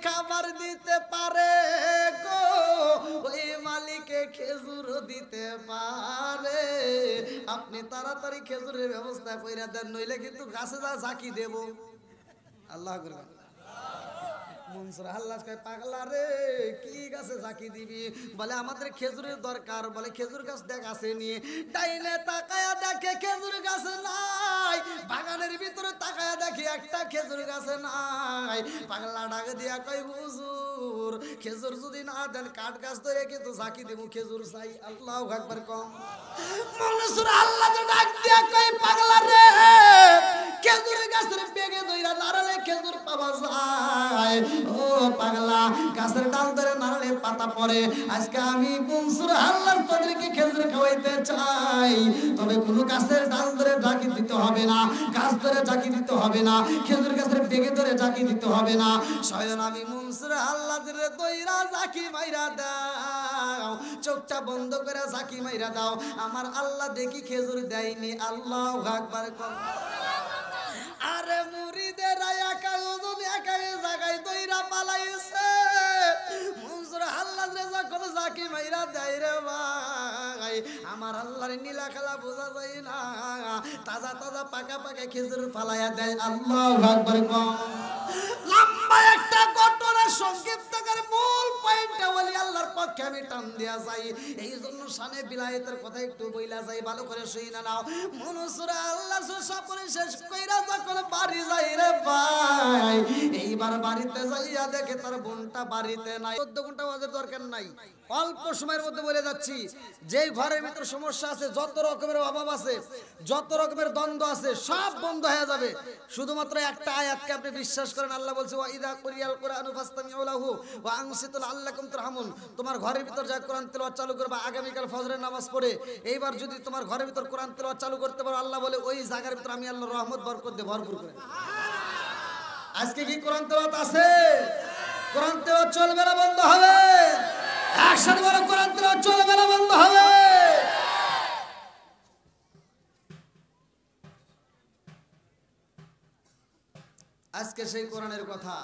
খাবার দিতে পারে গো, ওই মালিকে খেজুর দিতে পারে। আপনি তাড়াতাড়ি খেজুরের ব্যবস্থা কইরা দেন, নইলে কিন্তু গাছে যা ঝাঁকি দেব। আল্লাহ আকবার। মনসুর আল্লাহ কয় পাগলা রে, কি গাছে ঝাঁকি দিবি? বলে আমাদের খেজুরের দরকার। বলে খেজুর গাছ দেখ আছে নিয়ে। ডাইনে তাকায়া দেখে খেজুর গাছ নাই, বাগানের ভিতরে তাকায়া দেখি একটা খেজুর গাছ নাই। পাগলা ডাক দিয়া কয় হুজুর, খেজুর যদি না দেন কাঠ গাছ ধরে কিন্তু ঝাঁকি দেবো, খেজুর চাই। আল্লাহু আকবার কম। মনসুর আল্লাহ ডাক দিয়া কয় পাগলা রে, খেজুর গাছের বেগে ধইরা নাড়ালে খেজুর পাওয়া যায়। ও পাগলা, গাছের ডাল ধরে নাড়ালে পাতা পড়ে। আজকে আমি মনসুর আল্লাহ তোদেরকে খেজুর খাওয়াইতে চাই, তবে কোনো গাছের ডাল ধরে ঝাঁকি দিতে হবে না, গাছ ধরে ঝাঁকি দিতে হবে না, খেজুর গাছের বেগে ধরে ঝাঁকি দিতে হবে না। স্বয়ং আমি মনসুর আল্লাহ ধরে দইরা ঝাঁকি মাইরা দাও, চোখটা বন্ধ করে ঝাঁকি মাইরা দাও। আমার আল্লাহ দেখি খেজুর দেয়নি। আল্লাহু আকবার। আরে মুরিদেরা একা ওজন একা জায়গায় দইরা পালাইছে। মনসুর আল্লাহ যখন ঝাঁকি মাইরা দেয় রে ভাই, আমার আল্লাহর নীলা খেলা বোঝা যায় না, তাজা তাজা পাকা পাকা খেজুর ফালাইয়া দেয়। আল্লাহু আকবার। লম্বা একটা ঘটনার সংক্ষিপ্ত করে মূল পয়েন্টটা বলি, আল্লাহর পক্ষে আমি টান দিয়া যাই, এই জন্য শানে বিলায়েতের কথা একটু বইলা যাই, ভালো করে শুইনা নাও। মনসুর আল্লাহ সফর শেষ কইরা যখন বাড়ি যাই রে ভাই, এইবার বাড়িতে যাইয়া দেখে তার বোনটা বাড়িতে নাই। 14 ঘন্টা বাজার দরকার নাই, অল্প সময়ের মধ্যে বলে যাচ্ছি। যেই ঘরের ভিতর সমস্যা আছে, যত রকমের অভাব আছে, যত রকমের দ্বন্দ্ব আছে, সব বন্ধ হয়ে যাবে। শুধুমাত্র একটা আয়াতকে আপনি বিশ্বাস করেন। আল্লাহ বলছে ওয়া ইযা কুরিয়াল কুরআনু ফাসতামিউ লাহু ওয়া আনসিতু লাআল্লাকুম তুরহামুন। তোমার ঘরের ভিতর যা কোরআন তেলাওয়াত চালু করবে, আগামীকাল ফজরের নামাজ পড়ে এইবার যদি তোমার ঘরের ভিতর কোরআন তেলাওয়াত চালু করতে পারো, আল্লাহ বলে ওই জায়গার ভিতর আমি আল্লাহর রহমত বরকত দিয়ে ভরপুর করে। আজকে কি কোরআন তেলাওয়াত আছে? কোরআন তেলাওয়াত চলবে না বন্ধ হবে? একসাথে বলো, কোরআন তেলাওয়াত চলবে না বন্ধ হবে? আজকে সেই কোরআনের কথা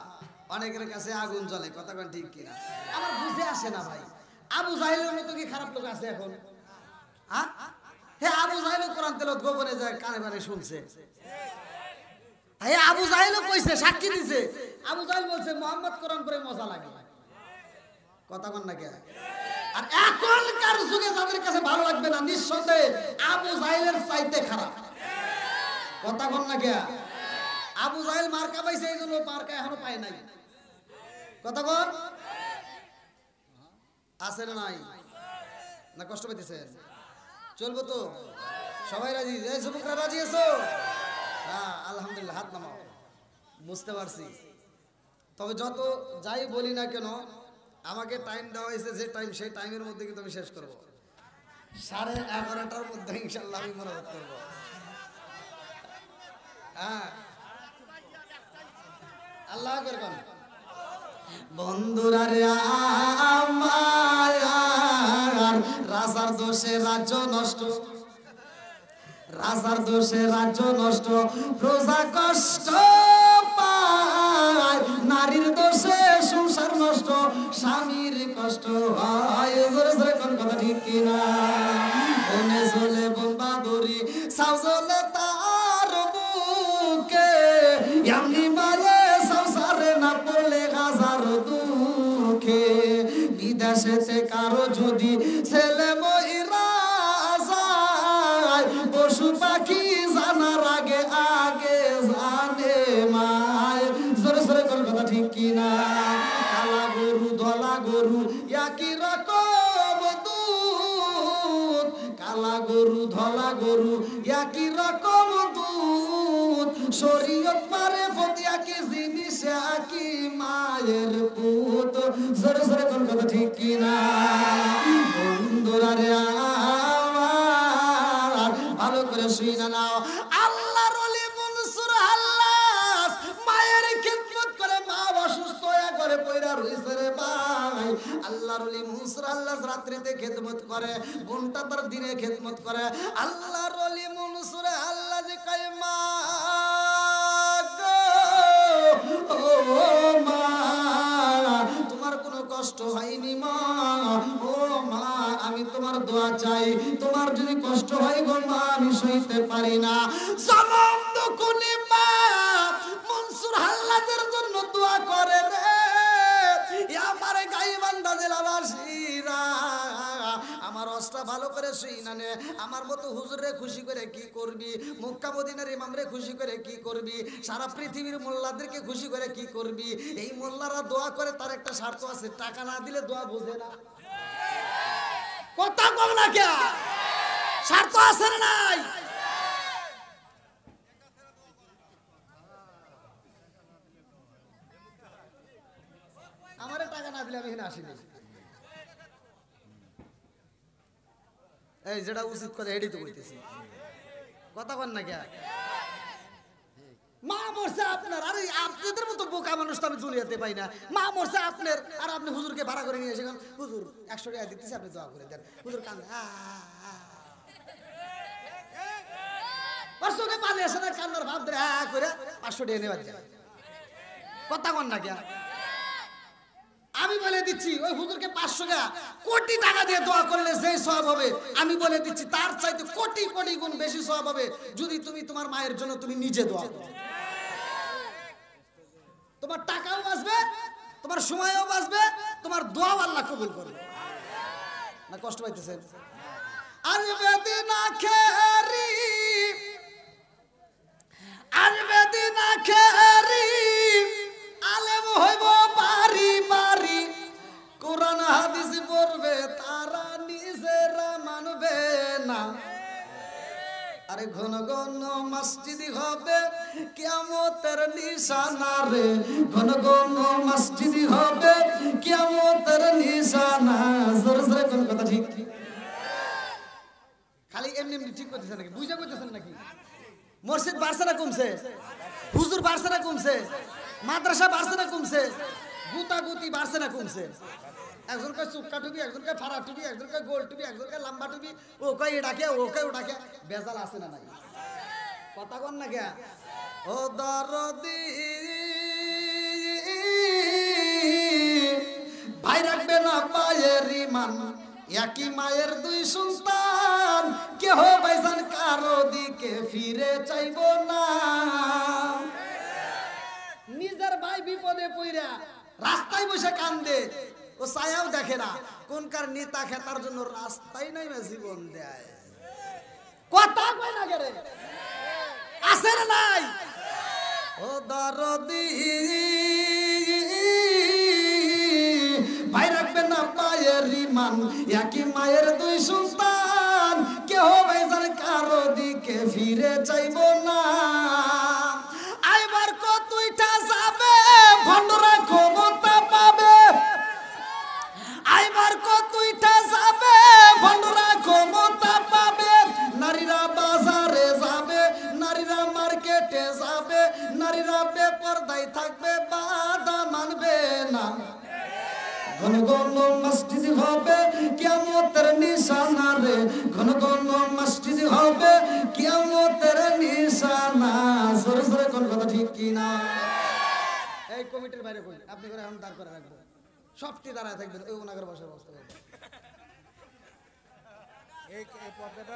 অনেকের কাছে আগুন জ্বলে, কথা কোন ঠিক কিনা? আমার বুঝে আসে না ভাই, আবু জাহেলের মতো কি খারাপ লোক আছে এখন? হ্যাঁ, আবু জাহেল কোরআন তেলাওয়াত গোপনে যায় কানে কানে শুনছে। হ্যাঁ, আবু জাহেল কইছে, সাক্ষী দিছে। আবু জাহেল বলছে মুহাম্মদ কোরআন পড়ে মজা লাগে, কথা কোন না কে? আর এখনকার যুগে যাদের কাছে ভালো লাগবে না, নিঃসন্দেহে আবু জাহেলের চাইতে খারাপ, কথা কোন না কে? আবু জাহেল মার্কা পাইছে, এই জন্য মার্কা এখনো পায় নাই, কথা বল। আছে না নাই? না কষ্ট পেতেছে? চলবো তো? সবাই রাজি? এই যুবকরা রাজি আছো? হ্যাঁ, আলহামদুলিল্লাহ, হাত নামাও। বুঝতে পারছি। তবে যত যাই বলি না কেন, আমাকে টাইম দেওয়া হয়েছে, যে টাইম সেই টাইমের মধ্যে কিন্তু আমি শেষ করবো। 11:30টার মধ্যে ইনশাল্লাহ আমি মনোরোধ করবো। হ্যাঁ, আল্লাহ করবেন। বন্ধুরা রে আমার, রাজার দোষে রাজ্য নষ্ট, রাজার দোষে রাজ্য নষ্ট, প্রজা কষ্ট পায়, নারীর দোষে সংসার নষ্ট, স্বামীর কষ্ট হয়। জোরে জোরে কোন কথা ঠিক কিনা? বনে চলে বন বাদরি, সাউ চলে তার বুকে, এমনি মারে সংসারে না পড়লে হাজার দুঃখে। বিদেশেতে কারো যদি ছেলে মহিলা যায়, পশু পাখি জানার আগে আগে জানে মায়। জোরে জোরে কোন কথা ঠিক কিনা? কালা গরু ধলা গরু একই রকম দুধ, কালা গরু ধলা গরু একই রকম দুধ, শরীয়ত পারে প্রতি একই জিনিস একই মায়ের পুত। জোরে জোরে কোন কথা ঠিক কিনা? বন্ধুরা রে আমার, ভালো করে শুইনা নাও। আল্লাহর ওলি মনসুর আল্লাহ মায়ের খিদমত করে, মা অসুস্থ হয়ে ঘরে পয়রা রইছে রে ভাই। আল্লাহর ওলি মনসুর আল্লাহ রাত্রিতে খিদমত করে, বোনটা তার দিনে খিদমত করে। আল্লাহর ওলি মনসুর আল্লাহ যে কয় মা গো, ও মা দোয়া চাই। তোমার যদি কষ্ট হয় গো মা আমি সইতে পারি না। জনম দুকুনি মা মনসুর হাল্লাদের জন্য দোয়া করে রে। আমার গাইবান্ধা জেলাবাসীরা আমার অস্ত্র ভালো করে শুই না নে। আমার মতো হুজুরে খুশি করে কি করবি, মক্কা মদিনার ইমামরে খুশি করে কি করবি, সারা পৃথিবীর মোল্লাদেরকে খুশি করে কি করবি? এই মোল্লারা দোয়া করে তার একটা স্বার্থ আছে, টাকা না দিলে দোয়া বোঝে না। কথা কম না কে? স্বার্থ আছে না নাই? আমারে টাকা না দিলে আমি এখানে আসিনি। এই যেটা উচিত কথা এটাই তো কইতেছি, কথা কন না কে? মা মরছে আপনার, আরে আপনাদের মতো বোকা মানুষ তো আমি জুলিয়াতে পাই না। মা মরছে আপনার, আর আপনি হুজুরকে ভাড়া করে নিয়ে এসে হুজুর 100 টাকা দিতেছি আপনি দোয়া করে দেন। হুজুর কান্দে, পাঁচশোকে পানি আসে না, কান্নার ভাব ধরে করে 500 টাকা নেওয়া যায়। কথা কন না কে? আমি বলে দিচ্ছি ওই হুজুরকে 500 টাকা কোটি টাকা দিয়ে দোয়া করলে যে সওয়াব হবে, আমি বলে দিচ্ছি তার চাইতে কোটি কোটি গুণ বেশি সওয়াব হবে যদি তুমি তোমার মায়ের জন্য তুমি নিজে দোয়া করো। তোমার টাকাও বাঁচবে, তোমার সময়ও বাঁচবে, তোমার দোয়াও আল্লাহ কবুল করবে। না কষ্ট পাইতেছেন? আর বেদিনা খেরি, আর বেদিনা খেরি আলেম হইব বাড়ি বাড়ি, কোরআন হাদিস পড়বে তারা নিজেরা মানবে না। আরে ঘন ঘন মসজিদ হবে কিয়ামতের নিশানা রে, ঘন ঘন মসজিদ হবে কিয়ামতের নিশানা। জোরে জোরে কোন কথা ঠিক? খালি এমনি এমনি ঠিক করতেছেন নাকি? বুঝা করতেছেন নাকি? মসজিদ বাড়ছে না কমছে? হুজুর বাড়ছে না কমছে? মাদ্রাসা বাড়ছে না কমছে? গুতাগুতি বাড়ছে না কমছে? একজন কয় চুক্কা টুপি, একজন কয় ফাড়া টুপি, একজন কয় গোল টুপি, একজন কয় লম্বা টুপি, ও কয় ডাকে, ও কয় ডাকে। বেজাল আছে না নাই? কথা কন না কে? ও দরদি ভাই রাখবে না পায়ের ইমান, একই মায়ের দুই সন্তান, কেহ ভাইজান কারো দিকে ফিরে চাইব না। নিজের ভাই বিপদে পইরা রাস্তায় বসে কান্দে, ও ছায়াও দেখে না, কোনকার নেতা খেতার জন্য রাস্তায় নাই জীবন দেয়। কথা কয় না রে? আছে না নাই? ও দরদি ভাই রাখবে না পায়ের ইমান, একই মায়ের দুই সন্তান, কেহ ভাইজান কারো দিকে ফিরে চাইব না। আইবার কতইটা যাবে ভণ্ডরা ক্ষমতা পাবে, আইবার কতইটা যাবে ভণ্ডরা ক্ষমতা পাবে। নারীরা বাজারে যাবে, নারীরা মার্কেটে যাবে, নারীরা বেপরদায় থাকবে, বাধা মানবে না। ঘন ঘন মসজিদ হবে কিয়ামতের নিশানা রে, ঘন ঘন মসজিদ হবে কিয়ামতের নিশানা। জোরে জোরে কোন কথা ঠিক কি না? এই কমিটির বাইরে কই আপনি করে এখন দাঁড় করে রাখবো, সবটি দাঁড়ায় থাকবেন, ওই ওনাগর বসার ব্যবস্থা করবেন।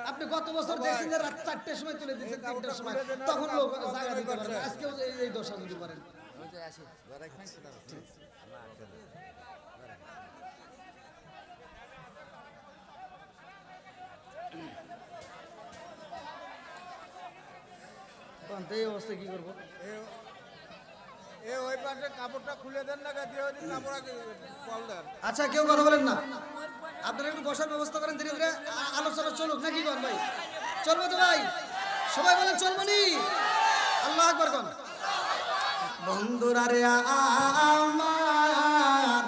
আপনি গত বছর দেখছেন যে রাত 4টার সময় তুলে দিয়েছেন, 3টার সময়, তখন লোক জায়গা দিতে পারবে। আজকেও এই দশা যদি করেন এই অবস্থায় কি করবো? আচ্ছা কেউ কথা বলেন না, আপনারা একটু বসার ব্যবস্থা করেন, ধীরে ধীরে আলোচনা চলুক নাকি কোন ভাই? চলবো তো ভাই? সবাই বলেন চলবো নি? আল্লাহ আকবার কোন? বন্ধুরা রে আমার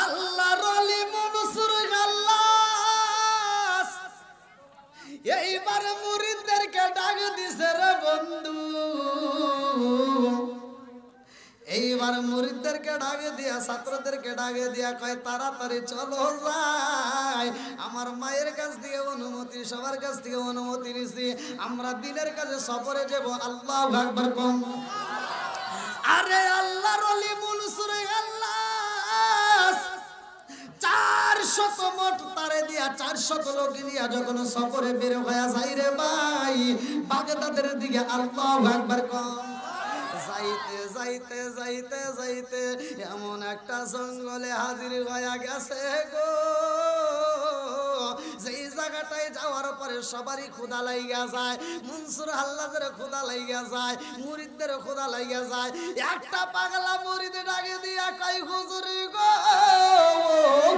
আল্লাহর ওলি মনসুর গাল্লাস এইবার মুরিদদেরকে ডাক দিছে রে বন্ধু, এইবার মুরিদদেরকে ডাকে দিয়া, ছাত্রদেরকে ডাকে দিয়া কয় তাড়াতাড়ি চলো যাই। আমার মায়ের কাছ থেকে অনুমতি, সবার কাছ থেকে অনুমতি নিছি, আমরা দিনের কাছে সফরে যাব। আল্লাহু আকবার কোন? আরে আল্লাহর ওলি মনসুর আল্লাহ 400 মোট তারে 400 লোক নিয়ে যখন সফরে বের হয়ে যায় রে ভাই বাগদাদের দিকে আল্লাহু আকবার কম যাইতে যাইতে যাইতে যাইতে এমন একটা জঙ্গলে হাজির হয়ে গেছে গো যেই জায়গাটায় যাওয়ার পরে সবারই ক্ষুধা লাগিয়া যায় মনসুর হাল্লাদের ক্ষুধা লাগিয়া যায় মুরিদদের ক্ষুধা লাগিয়া যায় একটা পাগলা মুরিদ ডাকে দিয়া কই হুজুর গো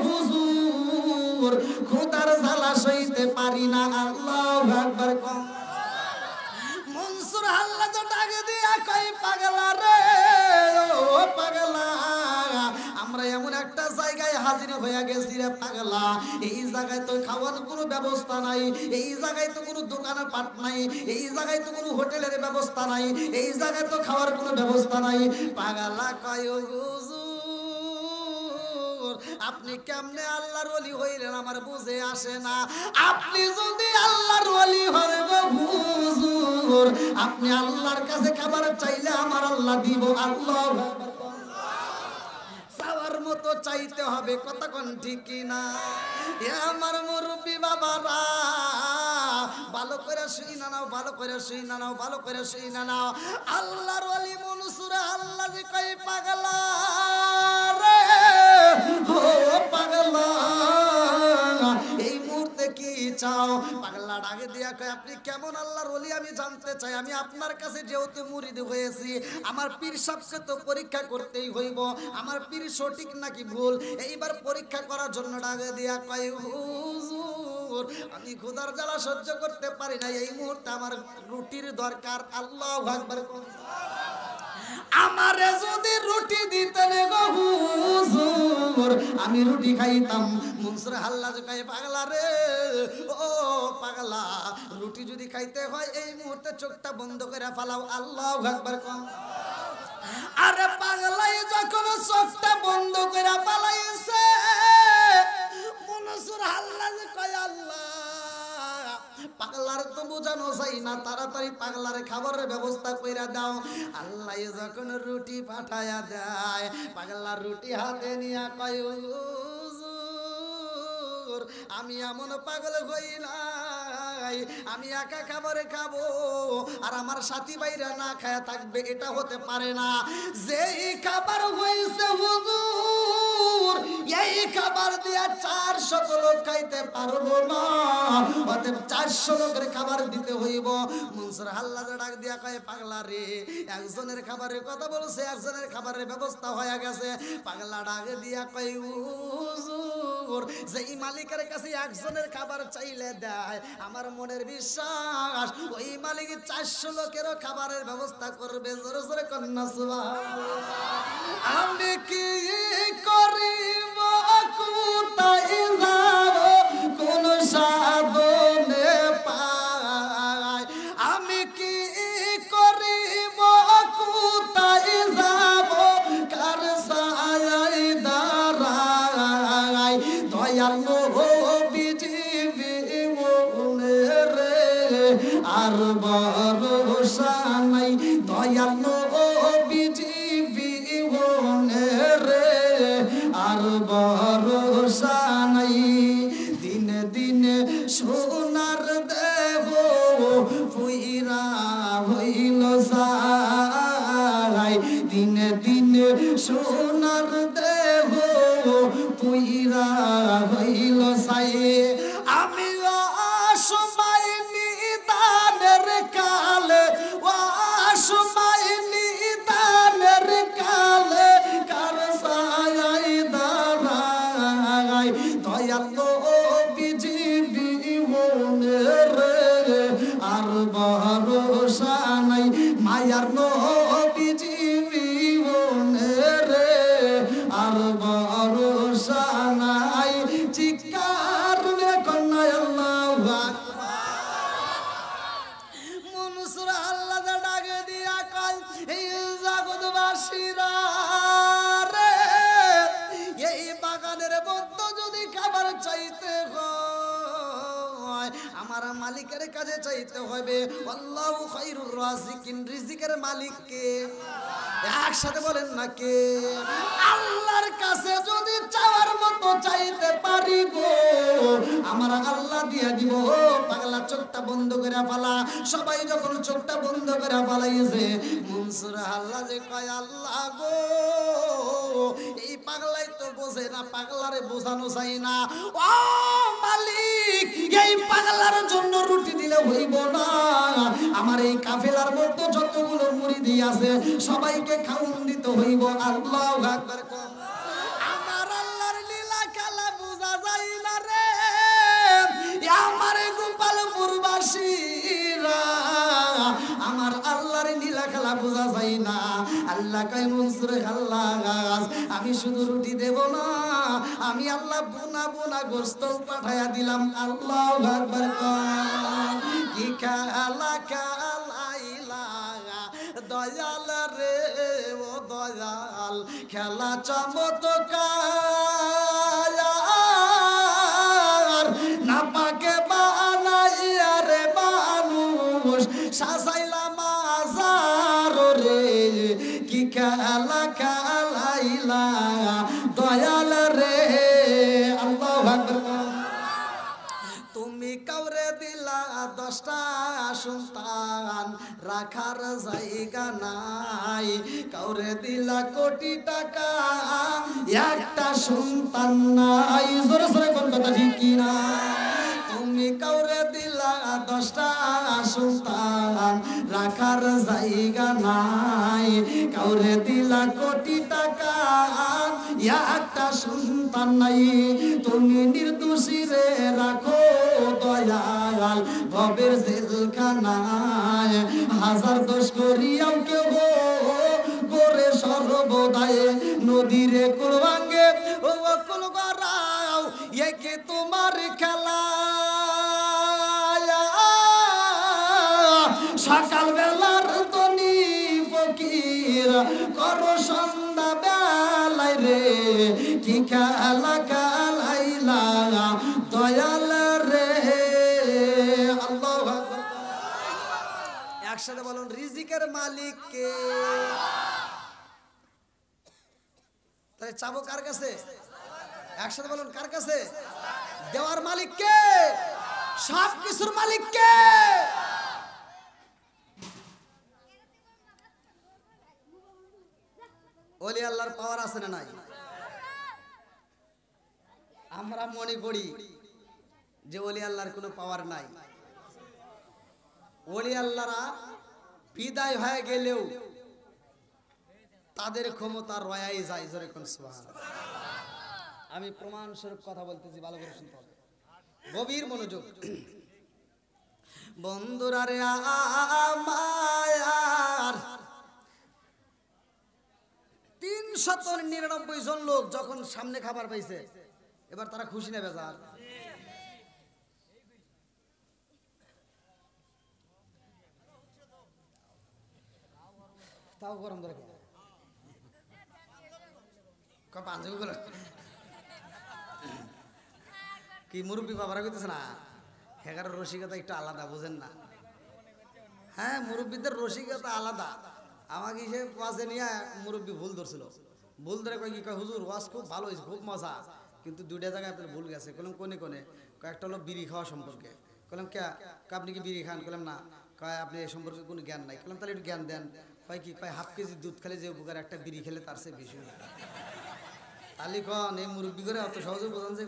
হুজুর ক্ষুধার জ্বালা সইতে পারি না আল্লাহু আকবার কম মনসুর হাল্লাদ ডাকে দিয়া কই পাগলা রে ও পাগলা আমরা এমন একটা জায়গায় হাজির হয়ে গেছি রে পাগলা এই জায়গায় তো খাওয়ার কোনো ব্যবস্থা নাই এই জায়গায় তো কোনো দোকানের পাট নাই এই জায়গায় তো কোনো হোটেলের ব্যবস্থা নাই এই জায়গায় তো খাওয়ার কোনো ব্যবস্থা নাই পাগলা কয় হুজুর আপনি কেমনে আল্লাহর ওলি হইলেন আমার বুঝে আসে না আপনি যদি আল্লাহর ওলি হন গো হুজুর আপনি আল্লাহর কাছে খাবার চাইলে আমার আল্লাহ দিব আল্লাহ চাওয়ার মতো চাইতে হবে কতক্ষণ ঠিক না এ আমার মুরব্বী বাবারা ভালো করে শুই না নাও ভালো করে শুই না নাও ভালো করে শুই না নাও আল্লাহর ওলি মনসুর আল্লাহ যে কই পাগলা রে ও পাগলা এই মুহূর্তে কি চাও পাগলা ডাকে দিয়া কয় আপনি কেমন আল্লাহর ওলি আমি জানতে চাই আমি আপনার কাছে যেহেতু মুরিদ হয়েছি আমার পীর সাহেবকে তো পরীক্ষা করতেই হইব আমার পীর সঠিক নাকি ভুল এইবার পরীক্ষা করার জন্য ডাকে দিয়া কয় হুজুর আমি ক্ষুধার জ্বালা সহ্য করতে পারি না এই মুহূর্তে আমার রুটির দরকার আল্লাহু আকবার আমারে যদি রুটি দিতেন গো হুজুর আমি রুটি খাইতাম মনসুর হাল্লাদ কয় পাগলা রে ও পাগলা রুটি যদি খাইতে হয় এই মুহূর্তে চোখটা বন্ধ করে ফেলাও আল্লাহু আকবার কম আরে পাগলাই যখন চোখটা বন্ধ করে পালাইছে মনসুর হাল্লাদ কয় আল্লাহ পাগলার তো বোঝানো যায় না তাড়াতাড়ি পাগলার খাবারের ব্যবস্থা কইরা দাও আল্লাহ যখন রুটি পাঠায়া দেয় পাগলার রুটি হাতে নিয়া কয় হুজুর আমি এমন পাগল হই নাই আমি একা খাবারে খাবো আর আমার সাথী ভাইরা না খায়া থাকবে এটা হতে পারে না যেই খাবার হইছে হুজুর এই খাবার দিয়া 400 লোক খাইতে পারবো না অতএব 400 লোকের খাবার দিতে হইব মনসুর হাল্লাদ ডাক দিয়া কয় পাগলা রে একজনের খাবারের কথা বলছে একজনের খাবারের ব্যবস্থা হয়ে গেছে পাগলা ডাক দিয়া কয় হুজুর যেই মালিকের কাছে একজনের খাবার চাইলে দেয় আমার মনের বিশ্বাস ওই মালিক 400 লোকেরও খাবারের ব্যবস্থা করবে জোরে জোরে কন্যা সুবহানাল্লাহ আমি কি করিব কোথায় যাব কোন সাধনে পাই আমি কি করিব কোথায় যাব কার ছায়ায় দাঁড়াই দয়ালু বিজিবি মনে রে আর ভরসা নাই দয়ালু বিজিবি মনে রে আর ভরসা নাই দিনে দিনে সোনার দেব পুইরা হইল সাই দিনে দিনে সোনার দেব পুইরা হইল সাই আমি অসময় নিদানের কালে অসময় নিদানের কালে কার ছায়ায় দাঁড়াই দয়ালু বিজিবি মনে রে আর ভরসা নাই মায়ার বিজিবি মনে রে আর ভরসা নাই চিৎকার মালিকের কাছে চাইতে হবে। আল্লাহু খায়রুর রাযিকিন, রিজিকের মালিক কে? একসাথে বলেন না কে? আল্লাহর কাছে যদি চাওয়ার মতো চাইতে পারি গো, আমার আল্লাহ দিয়া দিব। পাগলা চোখটা বন্ধ করে ফালা। সবাই যখন চোখটা বন্ধ করে ফালাইছে, মনসুর আল্লাহ যে কয় আল্লাহ গো, এই পাগলাই তো বোঝে না, পাগলারে বোঝানো চাই না। ও মালিক, এই পাগলার জন্য রুটি দিলে হইব না, আমার এই কাফেলার মধ্যে যতগুলো মুরিদি আছে সবাইকে খাওন দিতে হইব। আল্লাহু আকবার। আমার আল্লাহর লীলা খেলা বোঝা যায় না রে আমার গোপালপুরবাসীরা, আমার আল্লাহর লীলা খেলা বোঝা যায় না। আল্লাহ কয় মনসুর আল্লাহ, আমি শুধু রুটি দেব না, আমি আল্লাহ বোনা বোনা গোস্ত পাঠাইয়া দিলাম। আল্লাহু আকবার। কি খেলা খেলাইলা দয়াল রে ও দয়াল, খেলা চমৎকার, না পাকে বানাইয়া রে মানুষ সাজাইলা মাজার রে। কি খেলা খেলাইলা দয়াল রে। আল্লাহু আকবার। তুমি কাউরে দিলা 10টা সন্তান, রাখার জায়গা নাই। কাউরে দিলা কোটি টাকা, একটা সন্তান নাই। জোরে জোরে কোন কথা ঠিক কিনা? তুমি কাউরে দিলা 10টা সন্তান, রাখার জায়গা নাই। কাউরে দিলা কোটি টাকা, একটা সন্তান নাই। তুমি নির্দোষী রে রাখো দয়াল ভবের জেলখানায়, হাজার দোষ করিয়াও কেউ করে সর্বদায় নদীরে কুল ভাঙ্গে ও কুল গড়াও, একে তোমার খেলা। সকাল বেলার তনি ফকির করো সন্ধ্যা বেলায় রে। কি খেলা খেলাইলা দয়াল রে। আল্লাহু আকবার। একসাথে বলুন রিজিকের মালিক কে? তাই চাবো কার কাছে? একসাথে বলুন কার কাছে? দেওয়ার মালিক কে? সব কিছুর মালিক কে? ওলি আল্লাহর পাওয়ার আছে না নাই? আমরা মনে করি যে ওলি আল্লাহর কোনো পাওয়ার নাই। ওলি আল্লাহরা বিদায় হয়ে গেলেও তাদের ক্ষমতা রয়াই যায়। জোরে কোন সুবহানাল্লাহ। আমি প্রমাণ স্বরূপ কথা বলতেছি, ভালো করে শুনতে হবে, গভীর মনোযোগ। বন্ধুরা রে আমার 399 জন লোক যখন সামনে খাবার পাইছে, এবার তারা খুশি না বেজার? তাও গরম ধরে কি মুরব্বী বাবারা কইতেছে না, হেগার রসিকতা একটু আলাদা, বুঝেন না? হ্যাঁ, মুরব্বীদের রসিকতা আলাদা। আমাকে সে ওয়াজে নিয়ে মুরব্বী ভুল ধরছিল। ভুল ধরে কয় কি কয়, হুজুর ওয়াজ খুব ভালো হয়েছে, খুব মজা, কিন্তু 2টা জায়গায় আপনার ভুল গেছে। কলম কোনে কোনে? কয়েকটা হলো বিড়ি খাওয়া সম্পর্কে। কলম কে আপনি কি বিড়ি খান? কলম না। কয় আপনি এই সম্পর্কে কোনো জ্ঞান নাই। কলম তাহলে একটু জ্ঞান দেন। কয় কি? কয় হাফ কেজি দুধ খেলে যে উপকার, একটা বিড়ি খেলে তার চেয়ে বেশি। তাহলে কন এই মুরব্বী করে অত সহজে বোঝান যে?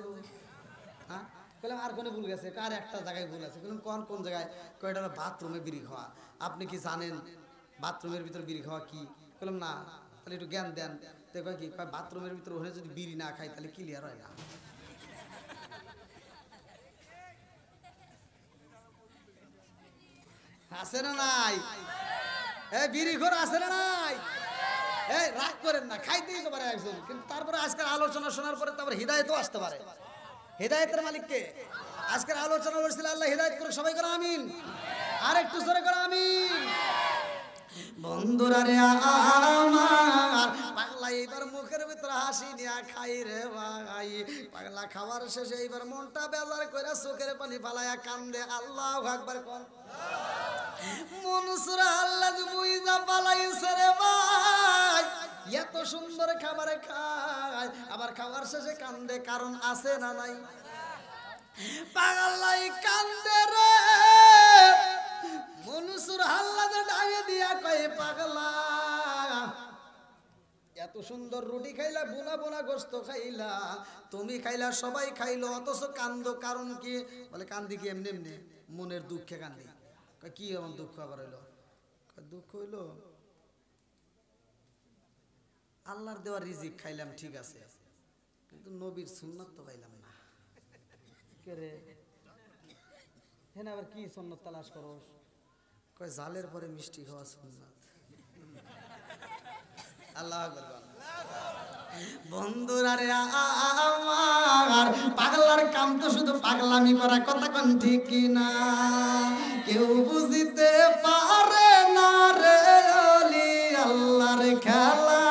হ্যাঁ, কলম আর কোনে ভুল গেছে? কার একটা জায়গায় ভুল আছে। কলম কোন জায়গায়? কয়টা হলো বাথরুমে বিড়ি খাওয়া। আপনি কি জানেন বাথরুমের ভিতরে বিড়ি খাওয়া কি? বললাম না। তাহলে একটু জ্ঞান দেন। তো কয় কি? কয় বাথরুমের ভিতরে ওখানে যদি বিড়ি না খাই তাহলে ক্লিয়ার হয় না। আছে না নাই? এই বিড়ি ঘর আছে না নাই? এই রাগ করেন না, খাইতেই তো পারে একজন, কিন্তু তারপরে আজকের আলোচনা শোনার পরে তারপরে হিদায়তও আসতে পারে। হিদায়তের মালিক কে? আজকের আলোচনা করছিল, আল্লাহ হিদায়ত করে। সবাই করে আমিন। আর একটু জোরে করে আমিন। বন্ধুরা রে আমার পাগলা এবার মুখের ভিতরে হাসি নিয়া খাই রে ভাই। পাগলা খাবার শেষে এইবার মনটা বেজার করে চোখের পানি ফালায়া কান্দে। আল্লাহু আকবার কোন মনসুর আল্লাহ বুইজা পালাইছে রে ভাই। এত সুন্দর খাবার খায় আবার খাবার শেষে কান্দে, কারণ আছে না নাই? পাগলাই কান্দে রে। মনসুর আল্লাহ ডাকে দিয়া কয় পাগলা এত সুন্দর রুটি খাইলা, বোনা বোনা গোস্ত খাইলা, তুমি খাইলা, সবাই খাইলো, অথচ কান্দো কারণ কি? বলে কান্দি কি এমনি এমনি, মনের দুঃখে কান্দি। কি এমন দুঃখ আবার হইলো? দুঃখ হইলো আল্লাহর দেওয়া রিজিক খাইলাম ঠিক আছে, কিন্তু নবীর সুন্নাত তো পাইলাম না। কে রে হেন আবার কি সুন্নাত তালাশ করো? কয় জালের পরে মিষ্টি খাওয়া সুন্নাত। আল্লাহ আকবার। বন্ধুরা রে আমার পাগলার কাম তো শুধু পাগলামি করা, কথা কোন ঠিক কি না? কেউ বুঝিতে পারে না রে ওলি আল্লাহর খেলা,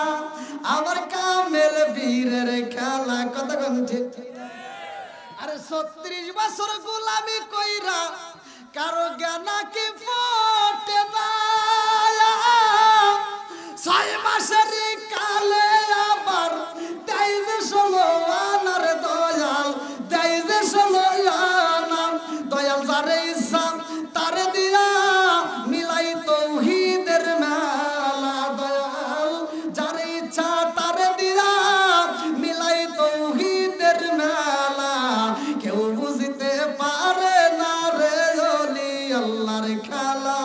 আমার কামেল বীরের খেলা, কথা কোন ঠিক? আরে 36 বছর গোলামি কইরা কারো জ্ঞানা কি ফোটে না, 6 মাসের কালে আবার দেয় যে 16 আনার দয়াল, দেয় যে 16 আনা। দয়াল যারে ইচ্ছা তারে দিয়া মিলাই তৌহিদের মেলা, দয়াল যারে ইচ্ছা তারে দিয়া মিলাই তৌহিদের মেলা। কেউ বুঝিতে পারে না রে ওলি আল্লাহর খেলা,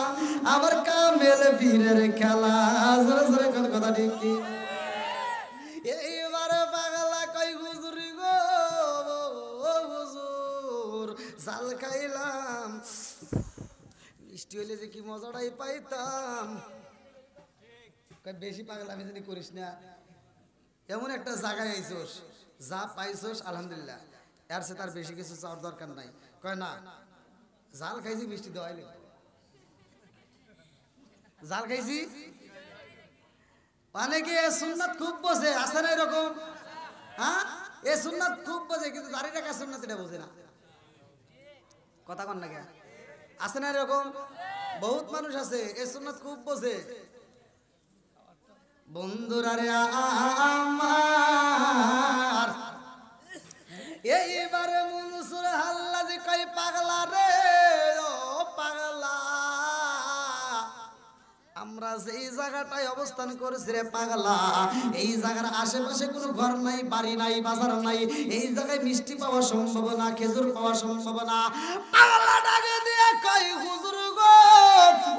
আমার কামেল বীরের খেলা। জোরে জোরে কোন কথা ঠিক কি? এইবারে পাগলা কই হুজুরি গো হুজুর জাল খাইলাম, মিষ্টি হইলে যে কি মজাটাই পাইতাম। বেশি পাগলামি জানি করিস না, এমন একটা জায়গায় আইছোস, যা পাইছোস আলহামদুলিল্লাহ, এর সে তার বেশি কিছু চাওয়ার দরকার নাই। কয় না জাল খাইছি মিষ্টি দেওয়াইলে, জাল খাইছি। অনেকে এ সুন্নাত খুব বোঝে, আছে না এরকম? হ্যাঁ এ সুন্নাত খুব বোঝে, কিন্তু দাড়ি রাখা সুন্নাত এটা বোঝে না। কথা কন না কে? আছে না এরকম? বহুত মানুষ আছে এ সুন্নাত খুব বোঝে। বন্ধুরা রে আমার এইবারে মনসুর আল্লাহ যে কই পাগলা রে ও পাগলা, আমরা যেই জায়গাটায় অবস্থান করেছি রে পাগলা, এই জায়গার আশেপাশে কোনো ঘর নাই, বাড়ি নাই, বাজার নাই, এই জায়গায় মিষ্টি পাওয়া সম্ভব না, খেজুর পাওয়া সম্ভব না। পাগলা ডাকে দিয়ে কই হুজুর গো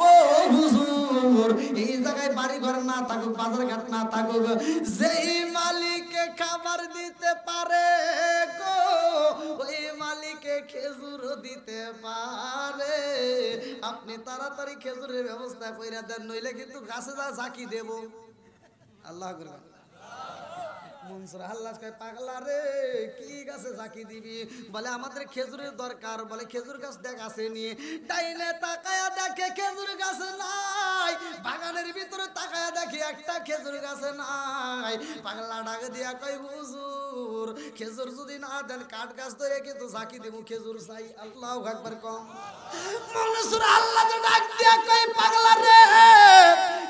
ও হুজুর, এই জায়গায় বাড়ি ঘর না থাকুক, বাজার ঘাট না থাকুক, যেই মালিকে খাবার দিতে পারে গো ওই মালিকে খেজুর দিতে পারে। আপনি তাড়াতাড়ি খেজুরের ব্যবস্থা কইরা দেন, নইলে কিন্তু গাছে যা ঝাঁকি দেব। আল্লাহ আকবার। মনসুর আল্লাহ কয় পাগলা রে কি গাছে ঝাঁকি দিবি? বলে আমাদের খেজুরের দরকার। বলে খেজুর গাছ দেখ আছে নি? ডাইনে তাকায়া দেখে খেজুর গাছ নাই, বাগানের ভিতরে তাকায়া দেখি একটা খেজুর গাছ নাই। পাগলা ডাক দিয়া কয় হুজুর খেজুর যদি না দেন কাঠ গাছ ধরে কিন্তু ঝাঁকি দেব, খেজুর চাই। আল্লাহু আকবার কম। মনসুর আল্লাহ ডাক দিয়া কয় পাগলা রে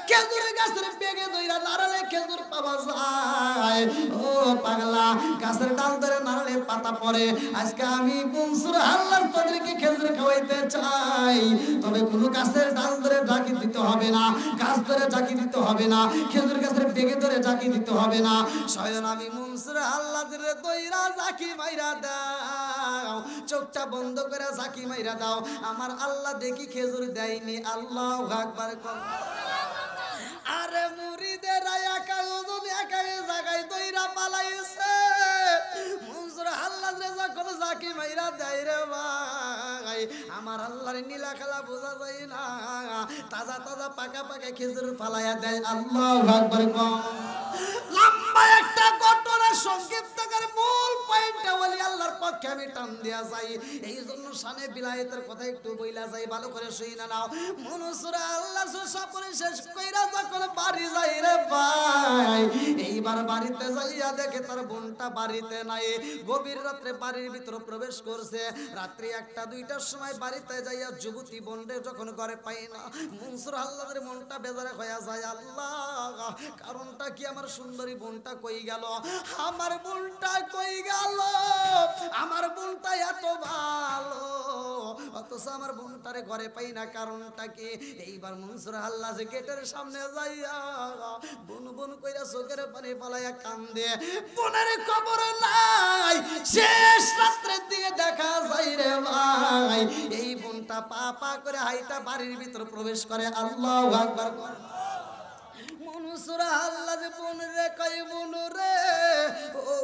খেজুর গাছের বেগে ধইরা নাড়ালে খেজুর পাওয়া যায়। ও পাগলা গাছের ডাল ধরে নাড়ালে পাতা পড়ে। আজকে আমি মনসুর আল্লাহ তোদেরকে খেজুর খাওয়াইতে চাই, তবে কোনো গাছের ডাল ধরে ঝাঁকি দিতে হবে না, গাছ ধরে ঝাঁকি দিতে হবে না, খেজুর গাছের বেগে ধরে ঝাঁকি দিতে হবে না। স্বয়ং আমি মনসুর আল্লাহ ধরে দইরা ঝাঁকি মাইরা দাও, চোখটা বন্ধ করে ঝাঁকি মাইরা দাও। আমার আল্লাহ দেখি খেজুর দেয়নি। আল্লাহু আকবার। আরে মুরিদের একা ওজন একা জায়গায় দইরা পালাইছে। মনসুর আল্লাহ যখন ঝাঁকি মাইরা দেয় রে ভাই, আমার আল্লাহর নীলা খেলা বোঝা যায় না, তাজা তাজা পাকা পাকা খেজুর ফালাইয়া দেয়। আল্লাহু আকবার। লম্বা একটা ঘটনা সংক্ষিপ্ত করে মূল পয়েন্টটা বলি আল্লাহর পক্ষে আমি টান দিয়া যাই, এই জন্য শানে বিলায়েতের কথা একটু বইলা যাই, ভালো করে শুই না নাও। মনসুর আল্লাহ সফরে শেষ কইরা যখন বাড়ি যাই রে ভাই, এইবার এইবার বাড়িতে যাইয়া দেখে তার বোনটা বাড়িতে নাই। গভীর রাত্রে বাড়ির ভিতরে প্রবেশ করছে। রাত্রি 1টা 2টার সময় বাড়িতে যাইয়া যুবতী বোনরে যখন ঘরে পাই না, মনসুর আল্লাহর মনটা বেজারে হয়ে যায়। আল্লাহ, কারণটা কি? আমার সুন্দরী বোনটা কই গেল? আমার বোনটা কই গেল? আমার বোনটা এত ভালো, অথচ আমার বোনটারে ঘরে পাই না, কারণটা কি? এইবার মনসুর আল্লাহ যে গেটের সামনে যাইয়া বোন বোন কইরা চোখের পানি পালাইয়া কান্দে। বোনের খবর নাই। শেষ রাত্রের দিকে দেখা যায় রে ভাই, এই বোনটা পা পা করে হাইটা বাড়ির ভিতর প্রবেশ করে। আল্লাহু আকবার। মনসুর আল্লাহ যে বোন রে কই, বোন রে, ও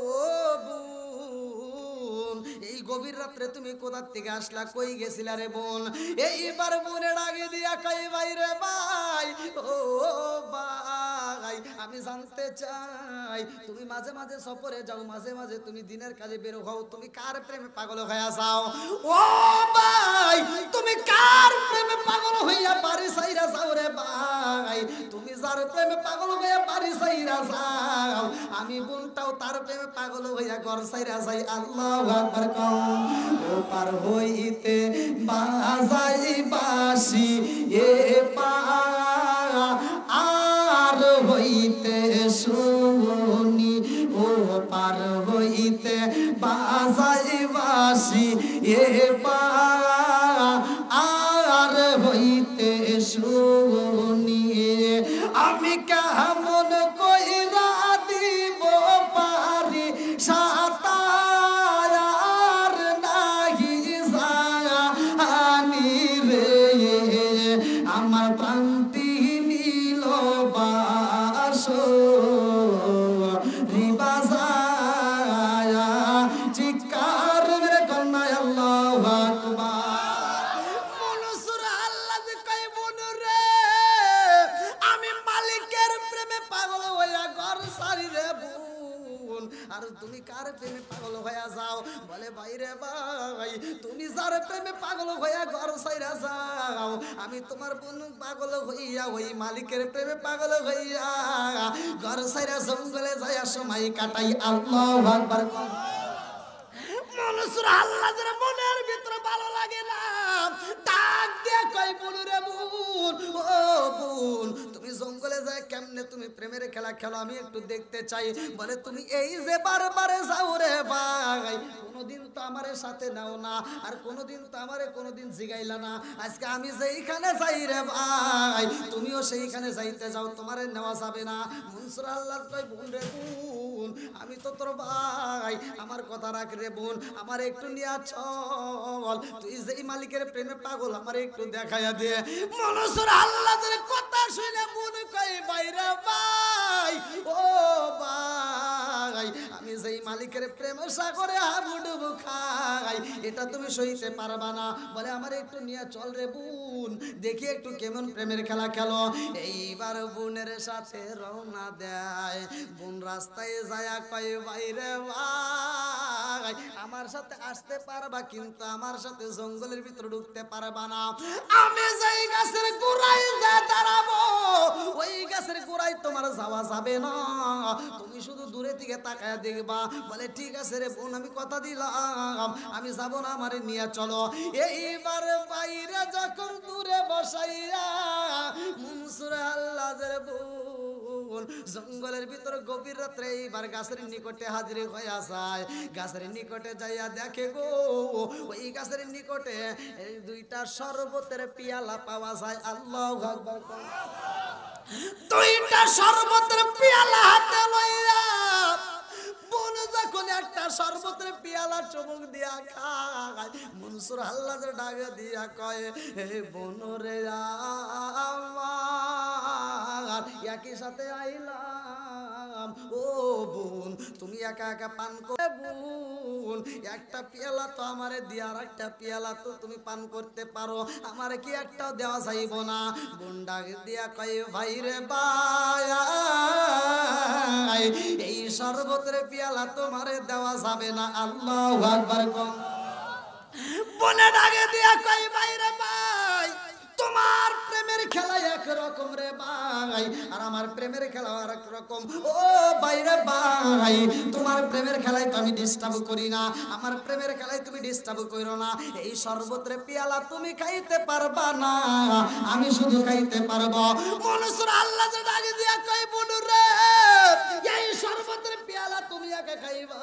বোন, এই গভীর রাত্রে তুমি কোথা থেকে আসলা? কই গেছিলা রে বোন? এইবার বোনের আগে দিয়া কই, ভাই রে ভাই, ও ভাই, আমি জানতে চাই তুমি মাঝে মাঝে সফরে যাও, মাঝে মাঝে তুমি দিনের কাজে বের হও, তুমি কার প্রেমে পাগল হইয়া যাও? ও ভাই, তুমি কার প্রেমে পাগল হইয়া বাড়ি সাইরা যাও রে ভাই? তুমি যার প্রেমে পাগল হইয়া বাড়ি সাইরা যাও, আমি বোনটাও তার প্রেমে পাগল হইয়া ঘর সাইরা যাই। আল্লাহু আকবার। ও পার হইতে বাজাই বাঁশি এ পা, আর হইতে শুনি, ও পার হইতে বাজাই বাঁশি এ পা, আর হইতে শুনি, আমি কেমন কইরা দিব পারি সাতার নাহি জানি রে, আমার প্রান্তি নীল বাসো রিবাজায়া চিৎকার মেরে কন্যা আল্লাহু আকবার। মনসুর আল্লাহ যে কই, বোন রে, আমি মালিকের প্রেমে পাগল হইয়া ঘর সারি রে বোন, আর তুমি কার প্রেমে পাগল হইয়া যাও? বলে ভাই রে ভাই, তুমি যার প্রেমে পাগল হইয়া ঘর সাইরা যাও, আমি তোমার বোন পাগল হইয়া ওই মালিকের প্রেমে পাগল হইয়া ঘর সাইরা জঙ্গলে যাইয়া সময় কাটাই। আল্লাহু আকবার। মনসুর আল্লাহর মনের ভিতরে ভালো লাগে না, ডাক দিয়ে কই, বোন রে বোন, ও বোন, তুমি জঙ্গলে যায় কেমনে? তুমি প্রেমের খেলা খেলো, আমি একটু দেখতে চাই। বলে তুমি এই যে বারবারে যাও রে ভাই, কোনোদিন তো আমারে সাথে নাও না, আর কোনোদিন তো আমারে কোনোদিন জিগাইলা না। আজকে আমি যেইখানে যাই রে ভাই, তুমিও সেইখানে যাইতে যাও, তোমারে নেওয়া যাবে না। মনসুর আল্লাহ কই, বোন রে বোন, আমি তো তোর ভাই, আমার কথা রাখ রে বোন, আমার একটু নিয়া চল, তুই যেই মালিকের প্রেমে পাগল, আমার একটু দেখাইয়া দে। মনসুর আল্লাহর কথা শুনে বোন কই, ভাই রে ভাই, ও ভাই, আমি যেই মালিকের প্রেমে সাগরে হাবুডুবু খাই, এটা তুমি সইতে পারবা না। বলে আমার একটু নিয়ে চল রে বোন, দেখি একটু কেমন প্রেমের খেলা খেলো। এইবার বোনের সাথে রওনা দেয়। বোন রাস্তায় যায়া কয়, ভাই রে ভাই, আমার সাথে আসতে পারবা, কিন্তু আমার সাথে জঙ্গলের ভিতরে ঢুকতে পারবা না। আমি যেই গাছের গোড়ায় যা দাঁড়াবো, ওই গাছের গোড়ায় তোমার যাওয়া যাবে না, তুমি শুধু দূরে থেকে তাকায় দেখবা। বলে ঠিক আছে রে বোন, আমি কথা দিলাম, আমি যাব না, আমারে নিয়ে চলো। এইবার বাইরে যখন দূরে বসাইয়া মনসুর আল্লাহর বোন জঙ্গলের ভিতর গভীর রাত্রে এইবার গাছের নিকটে হাজির হইয়া যায়। গাছের নিকটে যাইয়া দেখে গো, ওই গাছের নিকটে দুইটা শরবতের পিয়ালা পাওয়া যায়। আল্লাহু আকবার। দুইটা শরবতের পিয়ালা হাতে লইয়া বোন যখন একটা শরবতের পিয়ালা চুমুক দিয়া খায়, মনসুর আল্লাহর ডাক দিয়া কয়, হে বোন রে আমার, একই সাথে আইলাম, ও বোন তুমি একা একা পান করে, বোন একটা পেয়ালা তো আমারে দিয়া, আর একটা পেয়ালা তো তুমি পান করতে পারো, আমারে কি একটাও দেওয়া যাইব না? বোন ডাক দিয়া কয়, ভাই রে ভাই, এই শরবতের পেয়ালা তোমারে দেওয়া যাবে না। আল্লাহু আকবার। বোনে ডাকে দিয়া কয়, ভাই রে ভাই, তোমার প্রেমের খেলা একরকম রে ভাই, আর আমার প্রেমের খেলা আর এক রকম। ও ভাই রে ভাই তোমার প্রেমের খেলায় তো আমি ডিস্টার্ব করি না, আমার প্রেমের খেলায় তুমি ডিস্টার্ব করো না। এই শরবতের পেয়ালা তুমি খাইতে পারবা না, আমি শুধু খাইতে পারবো। মনসুর আল্লাহ যে ডাকি দিয়া কই বনু রে, এই শরবতের পেয়ালা তুমি একা খাইবা,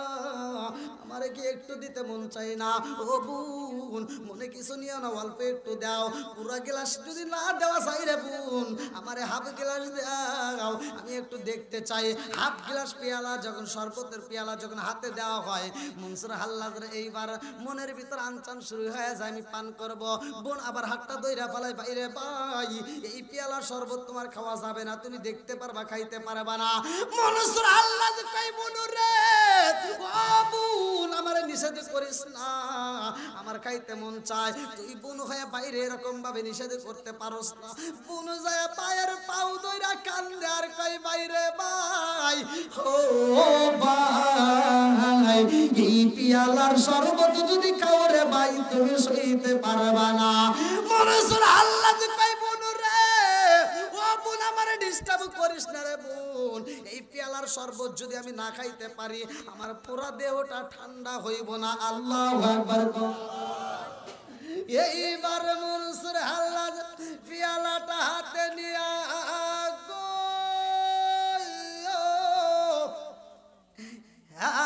আমারে কি একটু দিতে মন চাই না? ও বোন, মনে কিছু নিও না, অল্প একটু দাও। পুরা গ্লাস যদি না দেওয়া চাই রে বোন, আমারে হাফ গ্লাস দাও, আমি একটু দেখতে চাই। হাফ গ্লাস পেয়ালা যখন, শরবতের পেয়ালা যখন হাতে দেওয়া হয়, মনসুর হাল্লাদের এইবার মনের ভিতর আনচান শুরু হয়ে যায়, আমি পান করব। বোন আবার হাতটা দইরা পালাই, বাইরে ভাই এই পেয়ালা শরবত তোমার খাওয়া যাবে না, তুমি দেখতে পারবা, খাইতে পারবা না। মনসুর আল্লাহ কই বনু রে, ও বোন আমারে নিষেধ করিস না, আমার খাইতে মন চায়। তুই বোন হয়ে বাইরে এরকম ভাবে নিষেধ করতে পারস না। বোন যায় পায়ের পাও দইরা কান্দে আর কই বাইরে ভাই, ও ভাই এই পিয়ালার শরবত যদি খাও রে ভাই তুমি সইতে পারবা না। মনসুর আল্লাহ কই বনু রে, ও বোন আমারে ডিস্টার্ব করিস না রে বোন, এই পেয়ালার শরবত যদি আমি না খাইতে পারি, আমার পুরা দেহটা ঠান্ডা হইব না। আল্লাহু আকবার। এইবার মনসুর আল্লাহ পেয়ালাটা হাতে নিয়া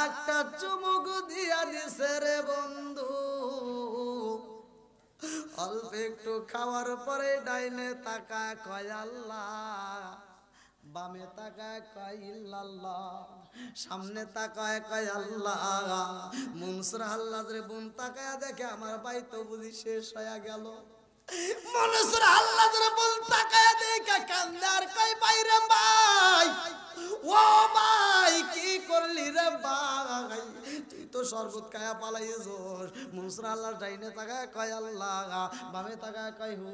একটা চুমুক দিয়া দিছে রে বন্ধু। অল্প একটু খাওয়ার পরে ডাইনে তাকায় কয় আল্লাহ, বামে তাকায় কয় ইল্লাল্লাহ, সামনে তাকায় কয় আল্লাহ। মনসুর আল্লাহ রে বোন তাকায় দেখে আমার ভাই তো বুঝি শেষ হয়ে গেল। মনসুর আল্লাহ রে বোন তাকায় দেখে কান্দে আর কয় বাইরে ভাই, ও ভাই কি করলি রে ভাই, তুই তো শরবত খায়া পালাইছস। মনসুর আল্লাহ ডাইনে তাকায় কয় আল্লাহ, বামে তাকায় কয় হু,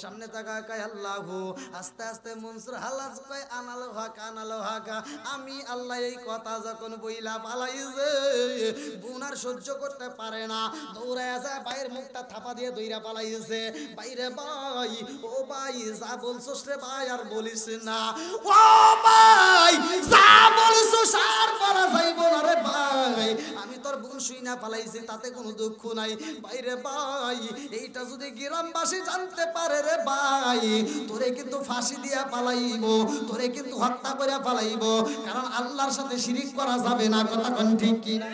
সামনে তাকায় কয় আল্লাহ হু। আস্তে আস্তে মনসুর আল্লাহ কয় আনালো হক, আনালো হক। আমি আল্লাহ এই কথা যখন বইলা পালাইছে, বোন আর সহ্য করতে পারে না, দৌড়ায় যায় বাইরের মুখটা থাপা দিয়ে দইরা পালাইছে। বাইরে ভাই, ও ভাই যা বলছস রে ভাই আর বলিস না, ও ভাই যা বলছস আর বলা যাইব না রে ভাই, আমি তোর বোন শুই না পালাইছি, তাতে কোনো দুঃখ নাই। বাইরে ভাই এইটা যদি গ্রামবাসী জানতে পারে রে ভাই, তোরে কিন্তু ফাঁসি দিয়া পালাইব, তোরে কিন্তু হত্যা করে পালাইব, কারণ আল্লাহর সাথে শিরিক করা যাবে না। কথা কোন ঠিক কি না?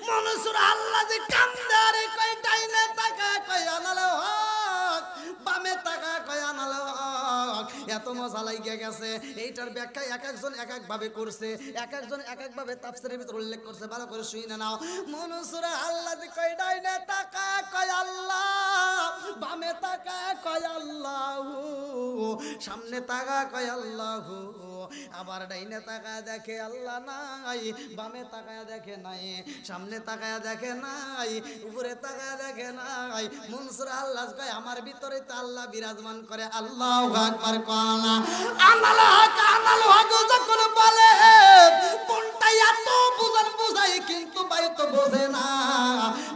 মনসুর আল্লাহ যে কান্দারে কই ডাইনে তাকায় কয় আনালো হক, বামে তাকায় কয় আনালো হক। এত মজা লাগিয়া গেছে। এইটার ব্যাখ্যা এক একজন এক এক ভাবে করছে, এক একজন এক এক ভাবে তাফসীরের ভিতর উল্লেখ করছে, ভালো করে শুনে নাও। মনসুর আল্লাহ যে কই ডাইনে তাকায় কয় আল্লাহ, বামে তাকায় কয় আল্লাহ, সামনে তাকায় কয় আল্লাহ, আবার ডাইনে তাকায় দেখে আল্লাহ নাই, বামে তাকায় দেখে নাই, সামনে তাকায় দেখে নাই, উপরে তাকায় দেখে নাই। মনসুর আল্লাহ কয় আমার ভিতরে তো আল্লাহ বিরাজমান করে। আল্লাহু আকবার। কোনা আনাল হক যখন বলে কোনটা এত বুঝান বুঝাই, কিন্তু ভাই তো বোঝে না।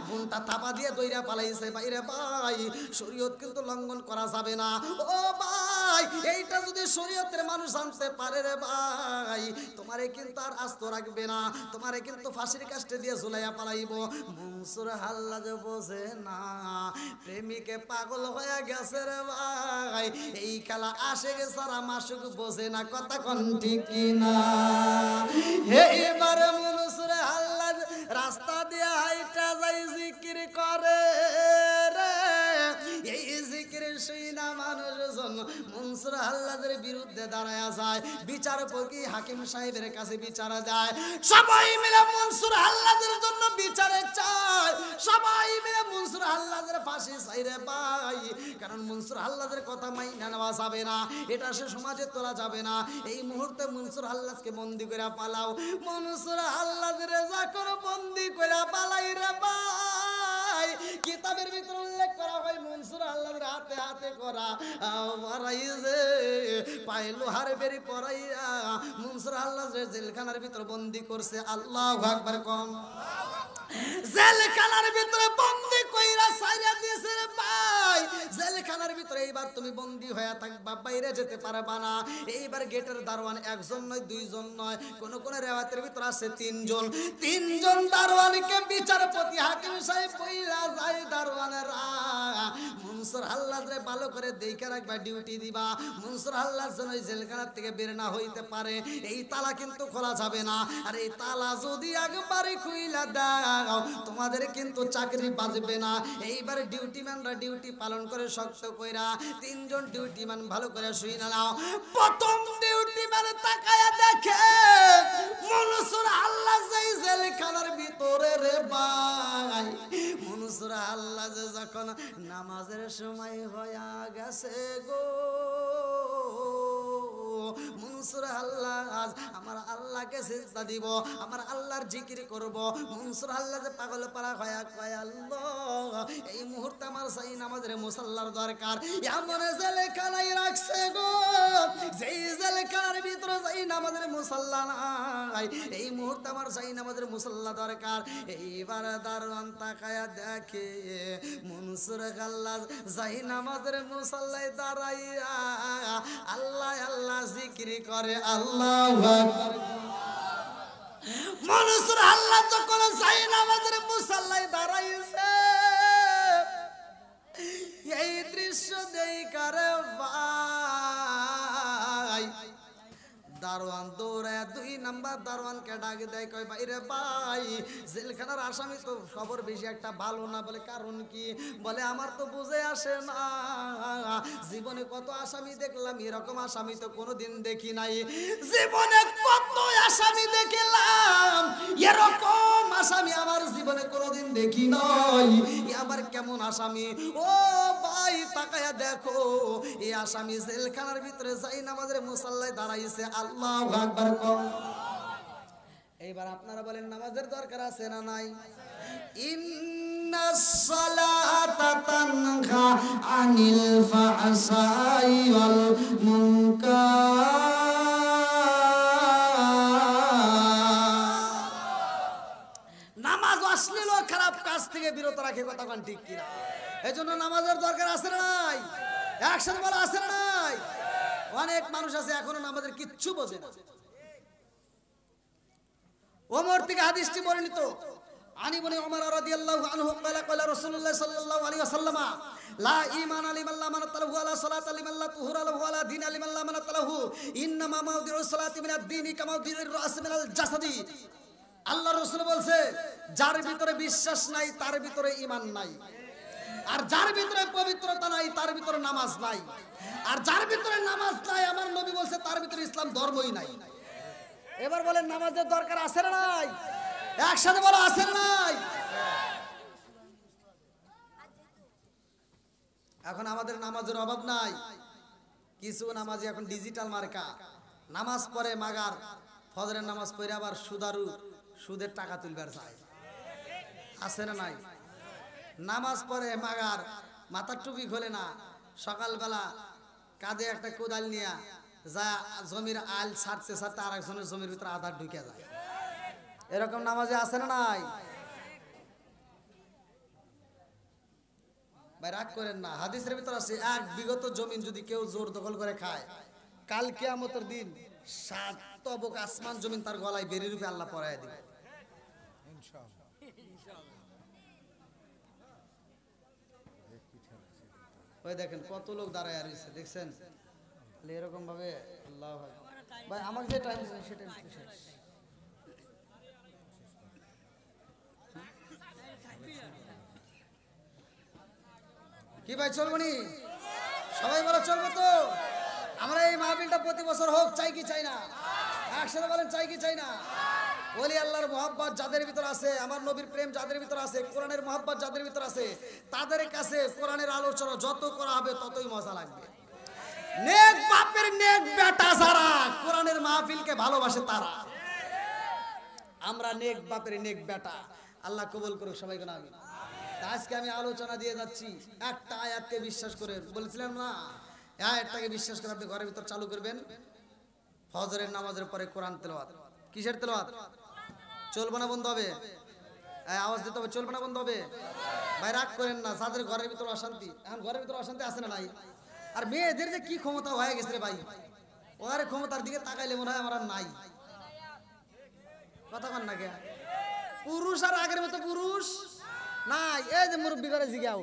বোনটা থাপা দিয়ে দইরা পালাইছে। বাইরে ভাই শরীয়ত কিন্তু লঙ্ঘন করা যাবে না। ও ভাই এইটা যদি শরীয়তের মানুষ জানতে পারে রে ভাই, তোমারে কিন্তু আর আস্ত রাখবে না, তোমারে কিন্তু ফাঁসির কাস্টে দিয়ে ঝুলাইয়া পালাইব। মনসুর আল্লাহ যে বোঝে না, প্রেমিকে পাগল হয়ে গেছে রে ভাই, এই খেলা আসে গে সারা মাসুক বোঝে না। কথা কোন ঠিক কিনা? এইবারে মনসুর আল্লাহ রাস্তা দিয়ে হাইটা যাই জিকির করে রে, এই জিকিরের শুইনা মানুষজন মনসুর আল্লাহর বিরুদ্ধে দাঁড়ায় যায়। বিচারপতি হাকিম সাহেবের কাছে বিচার যায়, সবাই মিলে মনসুর আল্লাহর জন্য বিচারে চায়, সবাই মিলে মনসুর আল্লাহর ফাঁসি চাই রে ভাই, কারণ মনসুর আল্লাহর কথা মাইনা নেওয়া যাবে না, এটা সে সমাজে তোলা যাবে না। এই মুহূর্তে মনসুর আল্লাহকে বন্দি করে পালাও। মনসুর আল্লাহর যখন বন্দি করে পালাই রে ভাই, কিতাবের ভিতর উল্লেখ করা হয় মনসুর আল্লাহর হাতে হাতে করা মারাইছে, পায়ে লোহার বেরি পরাইয়া মনসুর আল্লাহ জেলখানার ভিতর বন্দি করছে। আল্লাহু আকবার। কম জেলখানার ভিতরে বন্দি কইরা সাইরা দিয়েছে রে ভাই, জেলখানা জেলখানার ভিতরে এইবার তুমি বন্দী হয়ে থাকবা, বাইরে যেতে পারবা না। এইবার গেটের দারোয়ান একজন নয়, দুইজন নয়, কোন কোন রেওয়াতের ভিতরে আছে তিনজন। তিনজন দারোয়ানকে বিচারপতি হাকিম সাহেব কইলা যায়, দারোয়ানেরা মনসুর হাল্লাদরে ভালো করে দেখে রাখবা, ডিউটি দিবা। মনসুর হাল্লাদ যেন ওই জেলখানার থেকে বের না হইতে পারে। এই তালা কিন্তু খোলা যাবে না। আর এই তালা যদি একবারে খুইলা দাও, তোমাদের কিন্তু চাকরি বাজবে না। এইবারে ডিউটিম্যানরা ডিউটি পালন করে শক্ত কইরা। তিনজন ডিউটিম্যান ভালো করে শুই নাও। প্রথম ডিউটিম্যান তাকায়া দেখে মনসুর হাল্লাদ যেই জেলখানার ভিতরে রে ভাই। মনসুর হাল্লাদ যখন নামাজের সময় হইয়া গেছে গো, মনসুর হাল্লাদ আমার আল্লাহকে সিজদা দিব, আমার আল্লাহর জিকির করব। মনসুর হাল্লাদ পাগল পারা হয়া কয়, আল্লাহ এই মুহূর্তে আমার সেই নামাজের মুসাল্লার দরকার। এমন জেলখানায় রাখছে গো, যেই জেলখানার ভিতরে সেই নামাজের মুসাল্লা নাই। এই মুহূর্তে আমার সেই নামাজের মুসাল্লা দরকার। এইবার দারোয়ান তাকায়া দেখে মনসুর হাল্লাদ সেই নামাজের মুসাল্লায় দাঁড়াইয়া আল্লাহ আল্লাহ জিকির করে। আল্লাহু আকবার। মনসুর হাল্লাদ যখন সেই নামাজের মুসাল্লায় দাঁড়াইছে, এই দৃশ্য দেখারে ভাই দারোয়ান দৌড়ায় 2 নাম্বার দারোয়ানকে ডাকে দেয়, কয় বাইরে ভাই জেলখানার আসামি তো খবর বেশি একটা ভালো না। বলে কারণ কি? বলে আমার তো বুঝে আসে না, জীবনে কত আসামি দেখলাম, এরকম আসামি তো কোনোদিন দেখি নাই। জীবনে কত আসামি দেখলাম, এরকম আসামি আমার জীবনে কোনোদিন দেখি নাই। আবার কেমন আসামি? ও ভাই তাকায়া দেখো, এই আসামি জেলখানার ভিতরে যাই নামাজের মুসাল্লায় দাঁড়াইছে। আল্লাহু আকবার। এইবার আপনারা বলেন নামাজের দরকার আছে না নাই? ইন্নাস সালাতা তানহা আনিল ফাহশাই ওয়াল মুনকার। নামাজ অশ্লীল ও খারাপ কাজ থেকে বিরত রাখে, কথা কোন ঠিক কিনা? এজন্য নামাজের দরকার আছে না নাই? একসাথে বলা আছে না নাই? অনেক মানুষ আছে এখনো নামাজের কিচ্ছু বোঝে না। ওমর থেকে হাদিসটি বর্ণিত, আনি বনি ওমর রাদিয়াল্লাহু আনহু ক্বালা ক্বালা রাসূলুল্লাহ সাল্লাল্লাহু আলাইহি ওয়াসাল্লাম, লা ঈমান লিমান লা মানাত লাহু ওয়া লা সালাতা লিমান লা তুহুরা লাহু ওয়া লা দীনা লিমান লা মানাত লাহু। ইন্নামা মাওদিউস সালাতি মিনাদ দীনি কামা মাওদিউর রাস মিনাল জাসাদি। আল্লাহর রাসূল বলছে, যার ভিতরে বিশ্বাস নাই তার ভিতরে ঈমান নাই, আর যার ভিতরে পবিত্রতা নাই তার ভিতরে নামাজ নাই, আর যার ভিতরে নামাজ নাই আমার নবী বলছে তার ভিতরে ইসলাম ধর্মই নাই। এবার বলেন নামাজের দরকার আছে না নাই? একসাথে বলো আছে না নাই? এখন আমাদের নামাজের অভাব নাই। কিছু নামাজি এখন ডিজিটাল মার্কা, নামাজ পড়ে মাগার, ফজরের নামাজ পড়ে আবার সুদারু সুদের টাকা তুলবার চায়। আছে না নাই? নামাজ পড়ে মাগার, মাথার টুপি খোলে না, সকালবেলা কাঁধে একটা কোদাল নিয়ে যা জমির আল ছাড়তে ছাড়তে আর একজনের জমির ভিতরে আধার ঢুকে যায়। এরকম নামাজে আছে না নাই? ভাই রাগ করেন না, হাদিসের ভিতর আছে এক বিগত জমিন যদি কেউ জোর দখল করে খায়, কাল কিয়ামতের দিন 7 তবক আসমান জমিন তার গলায় বেরি রূপে আল্লাহ পরায় দিবে। ওই দেখেন কত লোক দাঁড়ায় রয়েছে, দেখছেন? এরকম ভাবে আল্লাহ ভাই আমাকে যে টাইম সেটা শেষ। কি ভাই চলবো নি? সবাই বলো চলবো তো? আমরা এই মাহফিলটা প্রতি বছর হোক, চাই কি চাই না? একসাথে বলেন চাই কি চাই না? ওলি আল্লাহর মহব্বত যাদের ভিতর আছে, আমার নবীর প্রেম যাদের ভিতর আছে, কোরআনের মহব্বত যাদের ভিতর আছে, তাদের কাছে কোরআনের আলোচনা যত করা হবে ততই মজা লাগবে। নেক বাপের নেক বেটা যারা কোরআনের মাহফিলকে ভালোবাসে তারা। আমরা নেক বাপের নেক বেটা, আল্লাহ কবুল করুক সবাইকে না। আমিন। আজকে আমি আলোচনা দিয়ে যাচ্ছি একটা আয়াতকে বিশ্বাস করে, বলেছিলাম না আয়াতটাকে বিশ্বাস করে আপনি ঘরের ভিতর চালু করবেন। ফজরের নামাজের পরে কোরআন তেলাওয়াত। কিসের তেলাওয়াত? চলবে না বন্ধ হবে? আওয়াজ দিতে হবে, চলবে না বন্ধ হবে? ভাই রাগ করেন না, যাদের ঘরের ভিতরে অশান্তি, এখন ঘরের ভিতরে অশান্তি আছে না নাই? আর মেয়েদের যে কি ক্ষমতা হয়ে গেছে রে ভাই, ওর ক্ষমতার দিকে তাকাইলে মনে হয় আমার আর নাই। কথা কন না কে? পুরুষ আর আগের মতো পুরুষ নাই। এই যে মুরব্বী করে জিগাও,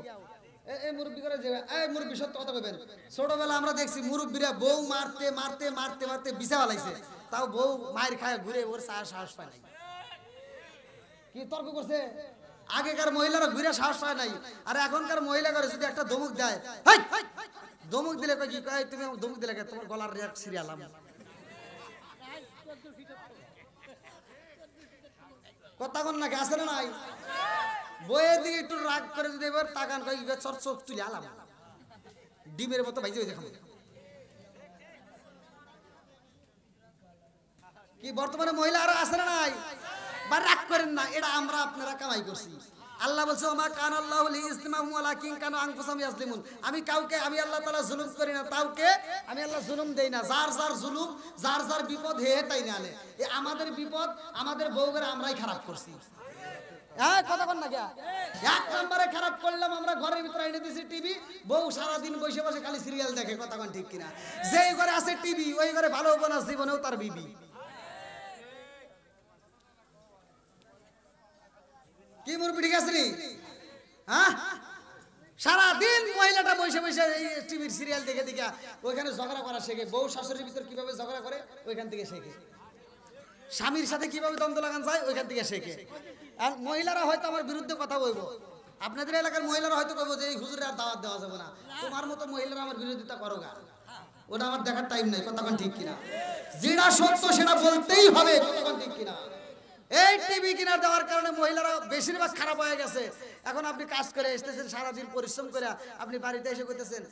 এই মুরব্বী করে জিগাও, এই মুরব্বী সত্য কথা কইবেন। ছোটবেলা আমরা দেখছি মুরব্বীরা বউ মারতে মারতে মারতে মারতে বিছা ফেলাইছে, তাও বউ মায়ের খায় ঘুরে ওর সাহস পায় নাই। কি তর্ক করছে? আগেকার মহিলারা ঘুরে সাহস পায় নাই, আর এখনকার মহিলা করে যদি একটা ধমক দেয়, হেই ধমক দিলে কয় কি কয়, তুমি ধমক দিলে তোমার গলার রেট সিরিয়ালাম। কথা কন নাকি? আছে না নাই? বইয়ের দিকে একটু রাগ করে যদি এবার তাকান, কয় চর চোখ তুলে আলাম ডিমের মতো ভাইজে দেখো। কি বর্তমানে মহিলা আরো আছে না নাই? বা রাগ করেন না, এটা আমরা আপনারা কামাই করছি। আল্লাহ বলছে ওমা কান আল্লাহু লিইসলিমাহুম ওয়ালাকিন কানু আনফুসাহুম ইয়াজলিমুন। আমি কাউকে, আমি আল্লাহ তাআলা জুলুম করি না, কাউকে আমি আল্লাহ জুলুম দেই না। যার যার জুলুম, যার যার বিপদ হে তাই না আলে। এই আমাদের বিপদ আমাদের বউকে আমরাই খারাপ করছি। হ্যাঁ কথা বল না, এক নম্বরে খারাপ করলাম আমরা, ঘরের ভিতরে এনে দিয়েছি টিভি, বউ সারাদিন বসে বসে খালি সিরিয়াল দেখে। কথা কন ঠিক কিনা? যেই ঘরে আছে টিভি ওই ঘরে ভালো হবো না জীবনেও তার বিবি। কি মুরব্বি ঠিক আছে নি? হ্যাঁ, সারাদিন মহিলাটা বসে বসে এই টিভির সিরিয়াল দেখে দেখে ওইখানে ঝগড়া করা শেখে। বউ শাশুড়ির ভিতর কিভাবে ঝগড়া করে ওইখান থেকে শেখে, স্বামীর সাথে কিভাবে দ্বন্দ্ব লাগান যায় ওইখান থেকে শেখে। আর মহিলারা হয়তো আমার বিরুদ্ধে কথা বলবো, আপনাদের এলাকার মহিলারা হয়তো বলবো যে এই হুজুরে আর দাওয়াত দেওয়া যাবে না, তোমার মতো মহিলারা আমার বিরোধিতা করো গা, ওটা আমার দেখার টাইম নাই। কতক্ষণ ঠিক কিনা? যেটা সত্য সেটা বলতেই হবে। কতক্ষণ ঠিক কিনা? এই টিভি কিনার দেওয়ার কারণে মহিলারা বেশিরভাগ খারাপ হয়ে গেছে। এখন আপনি কাজ করে এসেছেন, সারাদিন পরিশ্রম করে আপনি বাড়িতে এসে কইতেছেন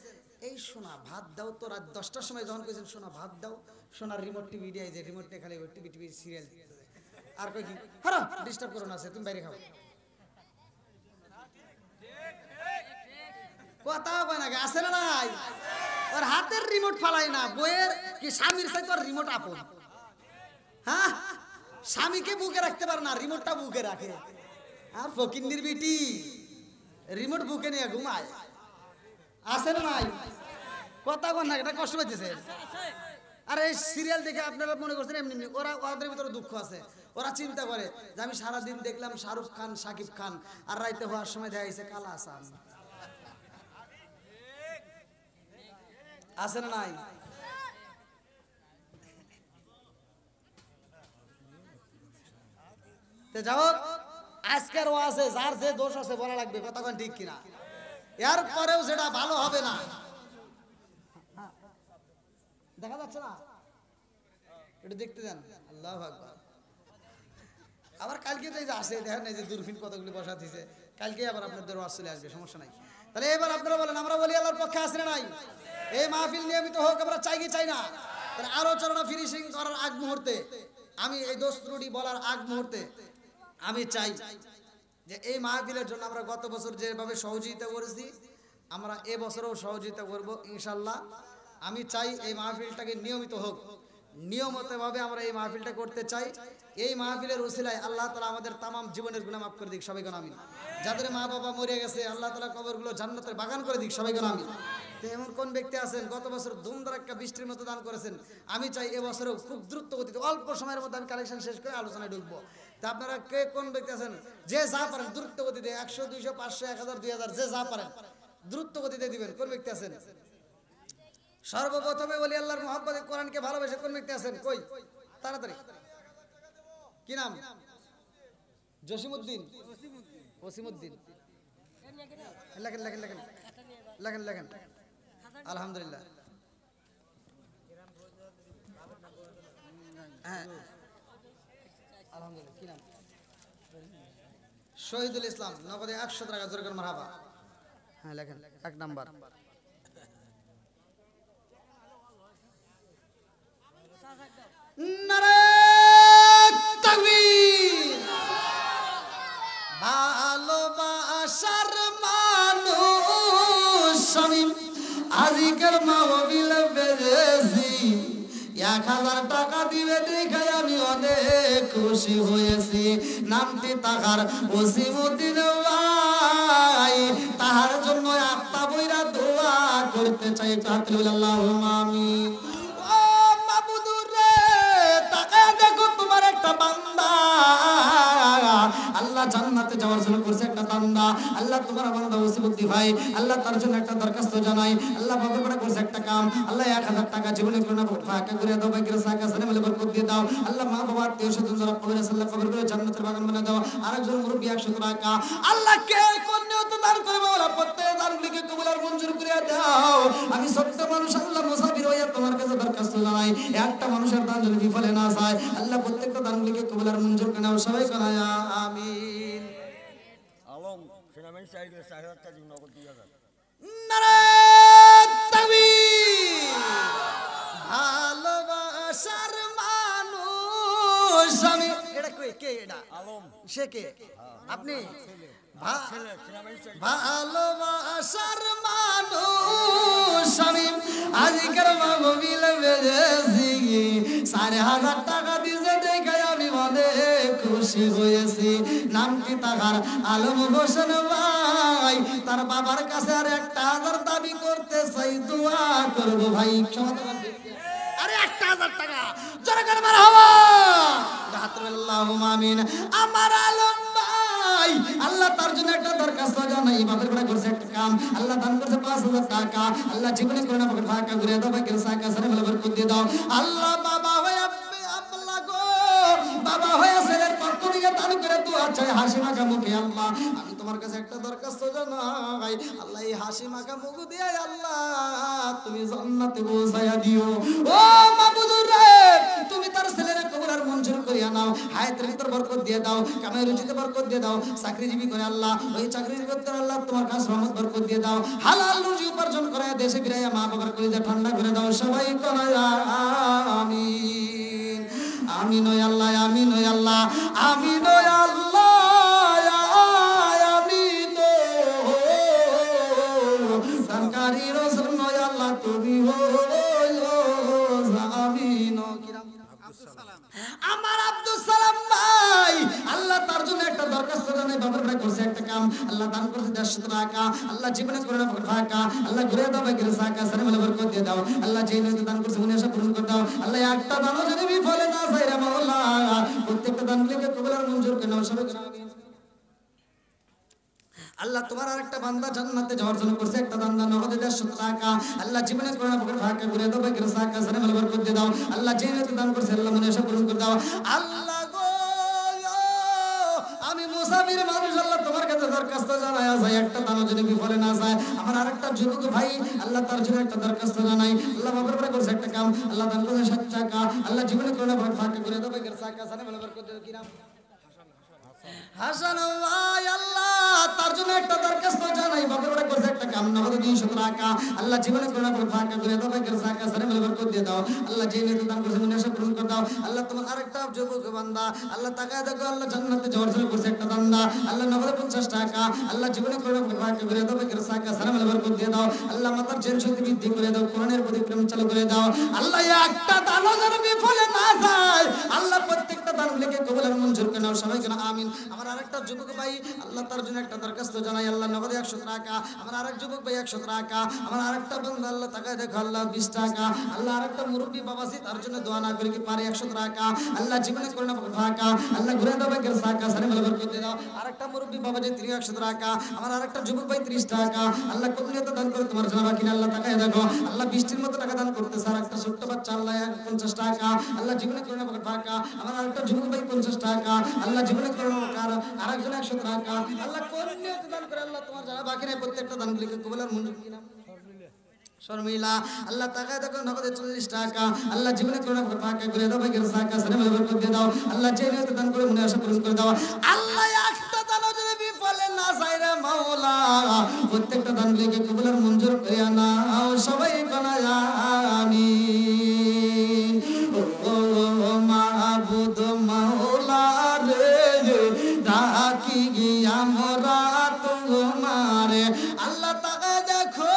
এই সোনা ভাত দাও, তো রাত 10টার সময় যখন কইছেন সোনা ভাত দাও, সোনার রিমোট টিভি দিয়ে যে রিমোট নিয়ে খালি টিভি টিভি সিরিয়াল দিতে আর কই কি হারা ডিস্টার্ব করো না, তুমি বাইরে খাও। কথা কয় না, আছে না নাই? ওর হাতের রিমোট ফালাই না, বইয়ের কি স্বামীর সাথে ওর রিমোট আপন। হ্যাঁ, স্বামীকে বুকে রাখতে পারে না, রিমোটটা বুকে রাখে। আর ফকিন্নির বিটি রিমোট বুকে নিয়ে ঘুমায়। আছে না নাই? কথা কন না, এটা কষ্ট পাইতেছে। আর এই সিরিয়াল দেখে আপনারা মনে করছেন এমনি এমনি, ওরা ওদের ভিতরে দুঃখ আছে। ওরা চিন্তা করে যে আমি সারাদিন দেখলাম শাহরুখ খান, শাকিব খান, আর রাইতে হওয়ার সময় দেখা গেছে কালা আসান। আছে না নাই? যাও আজকের ও আছে, যার যে দোষ আছে বলা লাগবে। কতক্ষণ ঠিক কিনা? এর পরেও সেটা ভালো হবে না। দেখা যাচ্ছে না? একটু দেখতে যান। আল্লাহু আকবার। আবার কালকে তো এই যে আসে দেখেন এই যে দূরবীন কতগুলি বসা দিয়েছে, কালকে আবার আপনাদের ওয়াজ চলে আসবে, সমস্যা নাই। তাহলে এবার আপনারা বলেন আমরা বলি আল্লাহর পক্ষে আছে না নাই? এই মাহফিল নিয়মিত হোক, আমরা চাই কি চাই না? তাহলে আলোচনা ফিনিশিং করার আগ মুহূর্তে, আমি এই দোষ ত্রুটি বলার আগ মুহূর্তে আমি চাই যে এই মাহফিলের জন্য আমরা গত বছর যেভাবে সহযোগিতা করেছি, আমরা এবছরও সহযোগিতা করব ইনশাল্লাহ। আমি চাই এই মাহফিলটাকে নিয়মিত হোক, নিয়মিতভাবে আমরা এই মাহফিলটা করতে চাই। এই মাহফিলের ওসিলায় আল্লাহ তাআলা আমাদের তামাম জীবনের গুনাহ মাফ করে দিক, সবাই কোন আমিন। যাদের মা বাবা মরে গেছে আল্লাহ তাআলা কবরগুলো জান্নাতের বাগান করে দিক, সবাই কোন আমিন। তো এমন কোন ব্যক্তি আছেন গত বছর ধুমধারাক্কা বৃষ্টির মতো দান করেছেন, আমি চাই এবছরও খুব দ্রুত গতিতে অল্প সময়ের মধ্যে আমি কালেকশন শেষ করে আলোচনায় ঢুকবো। তা আপনারা কে কোন ব্যক্তি আছেন যে যা পারেন দ্রুত গতিতে 100 200 500 1000 2000 যে যা পারেন দ্রুত গতিতে দিবেন? কোন ব্যক্তি আছেন? সর্বপ্রথমে বলি আল্লাহর মহব্বতে কোরআনকে ভালোবেসে কোন ব্যক্তি আছেন? কই তাড়াতাড়ি। কি নাম? জসিমউদ্দিন, ওসিমউদ্দিন। লেখেন লেখেন লেখেন লেখেন লেখেন। আলহামদুলিল্লাহ। হ্যাঁ আলহামদুলিল্লাহ। কি নাম? শহীদুল ইসলাম, নগদে 100 টাকা, জোরে করে মারহাবা। হ্যাঁ লেখেন 1 নাম্বার। নারে তাকবীর। ভালোবাসার মানুষ আমি আজকের মাহফিল বেজেছি, 1000 টাকা দিবে দেখে আমি অনেক খুশি হয়েছি নামটি তাহার ওসিমুদ্দিন ভাই তাহার জন্য আত্মা বইরা দোয়া করতে চাই একটু হাত তুলে আল্লাহুম্মা আমিন ও মাবুদুর রে তাকায় দেখো তোমার একটা বান্দা আল্লাহ জান্নাতে যাওয়ার জন্য করছে একটা বান্দা আল্লাহ তোমার বান্দা ওসিমুদ্দিন ভাই আল্লাহ তার জন্য একটা দরখাস্ত জানাই আল্লাহ বাবা করে করছে একটা কাম আল্লাহ 1000 টাকা জীবনে করে না ফাঁকা করে দাও বাইকের সাকা সানে মিলে বরকত দিয়ে দাও আল্লাহ মা বাবা আত্মীয় স্বজন যারা কবরে সাল্লাহ কবর করে জান্নাতের বাগান বানিয়ে দাও আরেকজন মুরব্বি 100 টাকা আল্লাহ কে কোন নিয়ত দান করে মাওলা প্রত্যেক দানগুলিকে কবুল আর মঞ্জুর করে দাও আমি সত্য মানুষ আল্লাহ মুসাফির হইয়া তোমার কাছে দরখাস্ত জানাই একটা মানুষের দান যদি বিফলে না যায় আল্লাহ প্রত্যেকটা দানগুলিকে কবুল আর মঞ্জুর করে নাও সবাই করে আমিন আলম সিনেমাই চাই করে 4000 টাকা দিন নগদ 2000 নারায়ে তাকবীর ভালোবাসার মানুষ আমি এটা কে এটা আলম সে কে আপনি ছেলে সিনেমাই চাই ভালোবাসার মানুষ আমি আজকের মোবিল বেজেছি 4000 টাকা দিয়েছে দেখে আমি মনে খুশি হয়েছি নামটি তাহার আলম হোসেন ভাই তার বাবার কাছে আর 1000 দাবি করতে চাই দোয়া করব ভাই আরে 1000 টাকা জোরে করে মারহাবা আল্লাহুম্মা আমিন আমার আলম ভাই আল্লাহ তার জন্য একটা দরখাস্ত জানাই বাবার করে করছে একটা কাম আল্লাহ দান করছে 5000 টাকা আল্লাহ জীবনে করে না পকেট ফাঁকা করে দাও বাইকের সাকা সারে বলে বরকত দিয়ে দাও আল্লাহ বাবা হয়ে আল্লাহ গো বাবা হয়ে ছেলের পক্ষ থেকে দান করে দোয়া চাই হাসি মাখা মুখে আল্লাহ আমি তোমার কাছে একটা দরখাস্ত জানাই আল্লাহ এই হাসি মাখা মুখ দিয়ে আল্লাহ তুমি জান্নাতে পৌঁছায়া দিও ও মাবুদুর রে তুমি তার ছেলের কবুল আর মঞ্জুর করিয়া নাও হায়াতের ভিতর বরকত দিয়ে দাও কামে রুজিতে বরকত দিয়ে দাও চাকরিজীবী করে আল্লাহ ওই চাকরিজীবী করে আল্লাহ তোমার কাছে রহমত বরকত দিয়ে দাও হালাল রুজি উপার্জন করে দেশে ফিরাইয়া মা বাবার কলিজা ঠান্ডা করে দাও সবাই করে আমিন আমিন ও আল্লাহ আমিন ও আল্লাহ আমিন ও আল্লাহ আমিন ও সরকারি রসুল ও আল্লাহ তুমি হো আমিন ও কিরাম আমার আব্দুল সালাম ভাই আল্লাহ তার জন্য একটা দরখাস্ত জানাই বাবার ভাই করছে একটা কাম আল্লাহ দান করছে 150 টাকা আল্লাহ জীবনে করে না ফাঁকা আল্লাহ ঘুরে দাও বাইকের সাকা সারে মিলে বরকত দিয়ে দাও আল্লাহ যে নিয়ত দান করছে মনে আশা পূরণ করে দাও আল্লাহ একটা দানও যদি বিফলে না যায় রে মাওলা প্রত্যেকটা দানগুলোকে কবুল আর মঞ্জুর করে নাও সবাই আমিন আল্লাহ তোমার আরেকটা বান্দা জান্নাতে যাওয়ার জন্য করছে একটা দান নগদে 150 টাকা আল্লাহ জীবনে করে না পকেট ফাঁকা করে দাও বাইকের সাকা সারে মিলে বরকত দিয়ে দাও আল্লাহ যে নিয়ত দান করছে আল্লাহ মনে আশা পূরণ করে দাও আল্লাহ গো আমি মুসাফির মানুষ আল্লাহ তোমার কাছে দরখাস্ত জানাই যায় একটা দানও যদি বিফলে না যায় আমার আরেকটা যুবক ভাই আল্লাহ তার জন্য একটা দরখাস্ত জানাই আল্লাহ বাবার করে করছে একটা কাম আল্লাহ দান করছে 7 টাকা আল্লাহ জীবনে করে না পকেট ফাঁকা করে দাও বাইকের সাকা সারে মিলে বরকত দিয়ে দাও কি নাম হাসান ভাই আল্লাহ তার জন্য একটা দরখাস্ত জানাই বাবার করে করছে একটা কাম নগদ 200 টাকা আল্লাহ জীবনে করে না ফাঁকা করে দাও বাইকের সাকা সারে মিলে বরকত দিয়ে দাও আল্লাহ যে নিয়ত দান করছে মনে আশা পূরণ করে দাও আল্লাহ তোমার আরেকটা যুবক বান্দা আল্লাহ তাকায় দেখো আল্লাহ জান্নাতে যাওয়ার জন্য করছে একটা বান্দা আল্লাহ নগদ 50 টাকা আল্লাহ জীবনে করে না ফাঁকা করে দাও বাইকের সাকা সারে মিলে বরকত দিয়ে দাও আল্লাহ মাতার জেন শক্তি বৃদ্ধি করে দাও কোরআনের প্রতি প্রেম চালু করে দাও আল্লাহ একটা দানও যেন বিফলে না যায় আল্লাহ প্রত্যেকটা দানগুলোকে কবুল আর মঞ্জুর করে নাও সবাই কেন আমিন আমার আরেকটা যুবক ভাই আল্লাহ তার জন্য একটা দরখাস্ত জানাই আল্লাহ নগদে 100 টাকা আমার আরেক যুবক ভাই 100 টাকা আমার আরেকটা বন্ধু আল্লাহ তাকায় দেখো আল্লাহ 20 টাকা আল্লাহ আরেকটা মুরব্বি বাবাসি তার জন্য দোয়া না করে কি পারে 100 টাকা আল্লাহ জীবনে করে না ফাঁকা আল্লাহ ঘুরে দাও বাইকের সাকা সারে মিলে বরকত দিয়ে দাও আরেকটা মুরব্বি বাবাজি 100 টাকা আমার আরেকটা যুবক ভাই 30 টাকা আল্লাহ কত নিয়ত দান করে তোমার জানা বাকি আল্লাহ তাকায় দেখো আল্লাহ 20টির মতো টাকা দান করতে স্যার একটা ছোট্ট বাচ্চা আল্লাহ 50 টাকা আল্লাহ জীবনে করে না ফাঁকা আমার আরেকটা যুবক ভাই 50 টাকা আল্লাহ জীবনে করে না আরেকজন 100 টাকা আল্লাহ কোন নিয়ত দান করে আল্লাহ তোমার জানা বাকি নাই প্রত্যেকটা দানগুলিকে কবুল আর মঞ্জুর কি নাম শর্মিলা আল্লাহ তাকায় দেখো নগদে 40 টাকা আল্লাহ জীবনে করে না ফাঁকা করে দাও বাইকের সাকা সারে মিলে বরকত দিয়ে দাও আল্লাহ যে নিয়ত দান করে মনে আশা পূরণ করে দাও আল্লাহ একটা দানও যদি বিফলে না যায় রে মাওলা প্রত্যেকটা দানগুলিকে কবুল আর মঞ্জুর করে নাও সবাই কোনা আমিন ও মাবুদ মাওলা রে ডাকি গিয়া মোরা তোমারে আল্লাহ তাকায় দেখো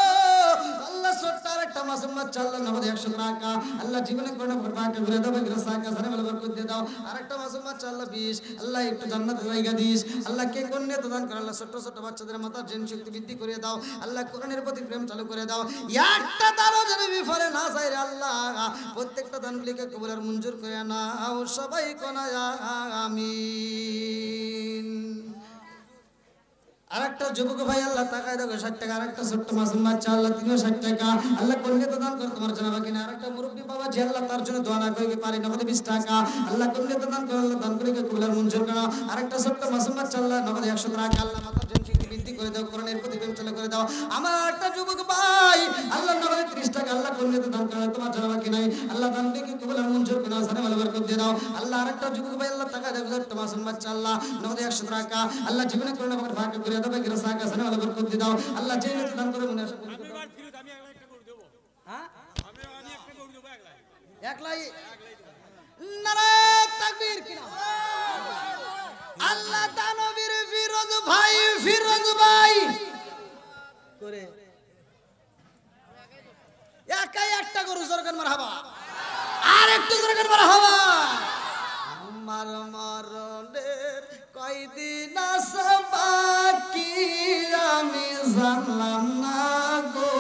আল্লাহ ছোট্ট একটা মাসুম বাচ্চা আল্লাহ নগদ 100 টাকা আল্লাহ জীবনে করে টাকা ঘুরে দাও বকর সাকা সানে বলে বরকত দিয়ে দাও আরেকটা মাসুম বাচ্চা আল্লাহ 20 আল্লাহ একটু জান্নাতে জায়গা দিস আল্লাহ কে কোন নিয়ত দান করে আল্লাহ ছোট ছোট বাচ্চাদের মাথার জিন শক্তি বৃদ্ধি করে দাও আল্লাহ কোরআনের প্রতি প্রেম চালু করে দাও একটা দানও যেন বিফলে না যায় রে আল্লাহ প্রত্যেকটা দানগুলিকে কবুল আর মঞ্জুর করে নাও সবাই কোনা আমিন আরেকটা যুবক ভাই আল্লাহ তাকায় দেখো 60 টাকা আরেকটা ছোট্ট মাসুম বাচ্চা আল্লাহ 360 টাকা আল্লাহ কোনকে তো দান করে তোমার জন্য বাকি না আরেকটা মুরব্বি বাবা যে আল্লাহ তার জন্য দোয়া না করে পারি নগদ 20 টাকা আল্লাহ কোনকে তো দান করে আল্লাহ দান করে কবুল আর মঞ্জুর করো আরেকটা ছোট্ট মাসুম বাচ্চা আল্লাহ নগদ 100 টাকা আল্লাহ মাতার জন্য শক্তি বৃদ্ধি করে দাও কোরআনের প্রতি প্রেম চালু করে দাও আমার আরেকটা যুবক ভাই আল্লাহ নগদ 30 টাকা আল্লাহ কোনকে তো দান করে তোমার জন্য বাকি নাই আল্লাহ দান করে কবুল আর মঞ্জুর করে দাও সানে ভালো বরকত দিয়ে দাও আল্লাহ আরেকটা যুবক ভাই আল্লাহ তাকায় দেখো ছোট্ট মাসুম বাচ্চা আল্লাহ নগদ 100 টাকা আল্লাহ জীবনে করে নগদ ভাগ করে দাও বকর সাকা সানে ভালো বরকত দিয়ে দাও আল্লাহ যে নিয়ত দান করে মনে আশা করি আমি একটা করে দেব হ্যাঁ আমি একটা করে দেব একলাই নারে তাকবীর কিনা আল্লাহ দানবীর ফিরোজ ভাই করে একাই একটা গরু জোরকান মারহাবা আর একটু জোরকান মারহাবা আমার মরণের কয়দিন আছে বাকি আমি জানলাম না গো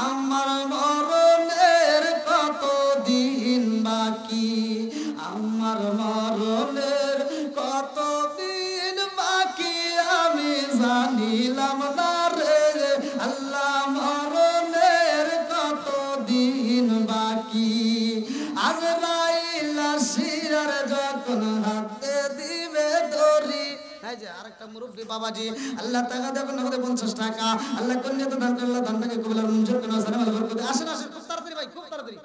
আমার মরণের কতদিন বাকি আমার মরণের কতদিন বাকি আমি জানিলাম না রে আল্লাহ মরণের কতদিন বাকি আজরাইল আসিয়ার যখন হাতে দিবে দড়ি এই যে আরেকটা মুরব্বি বাবাজি আল্লাহ টাকা দেখুন নগদে 50 টাকা আল্লাহ কন্যা তো দান করলে দানটাকে কবুল আর মঞ্জুর করুন সানে ভালো বরকত আসেন খুব তাড়াতাড়ি ভাই খুব তাড়াতাড়ি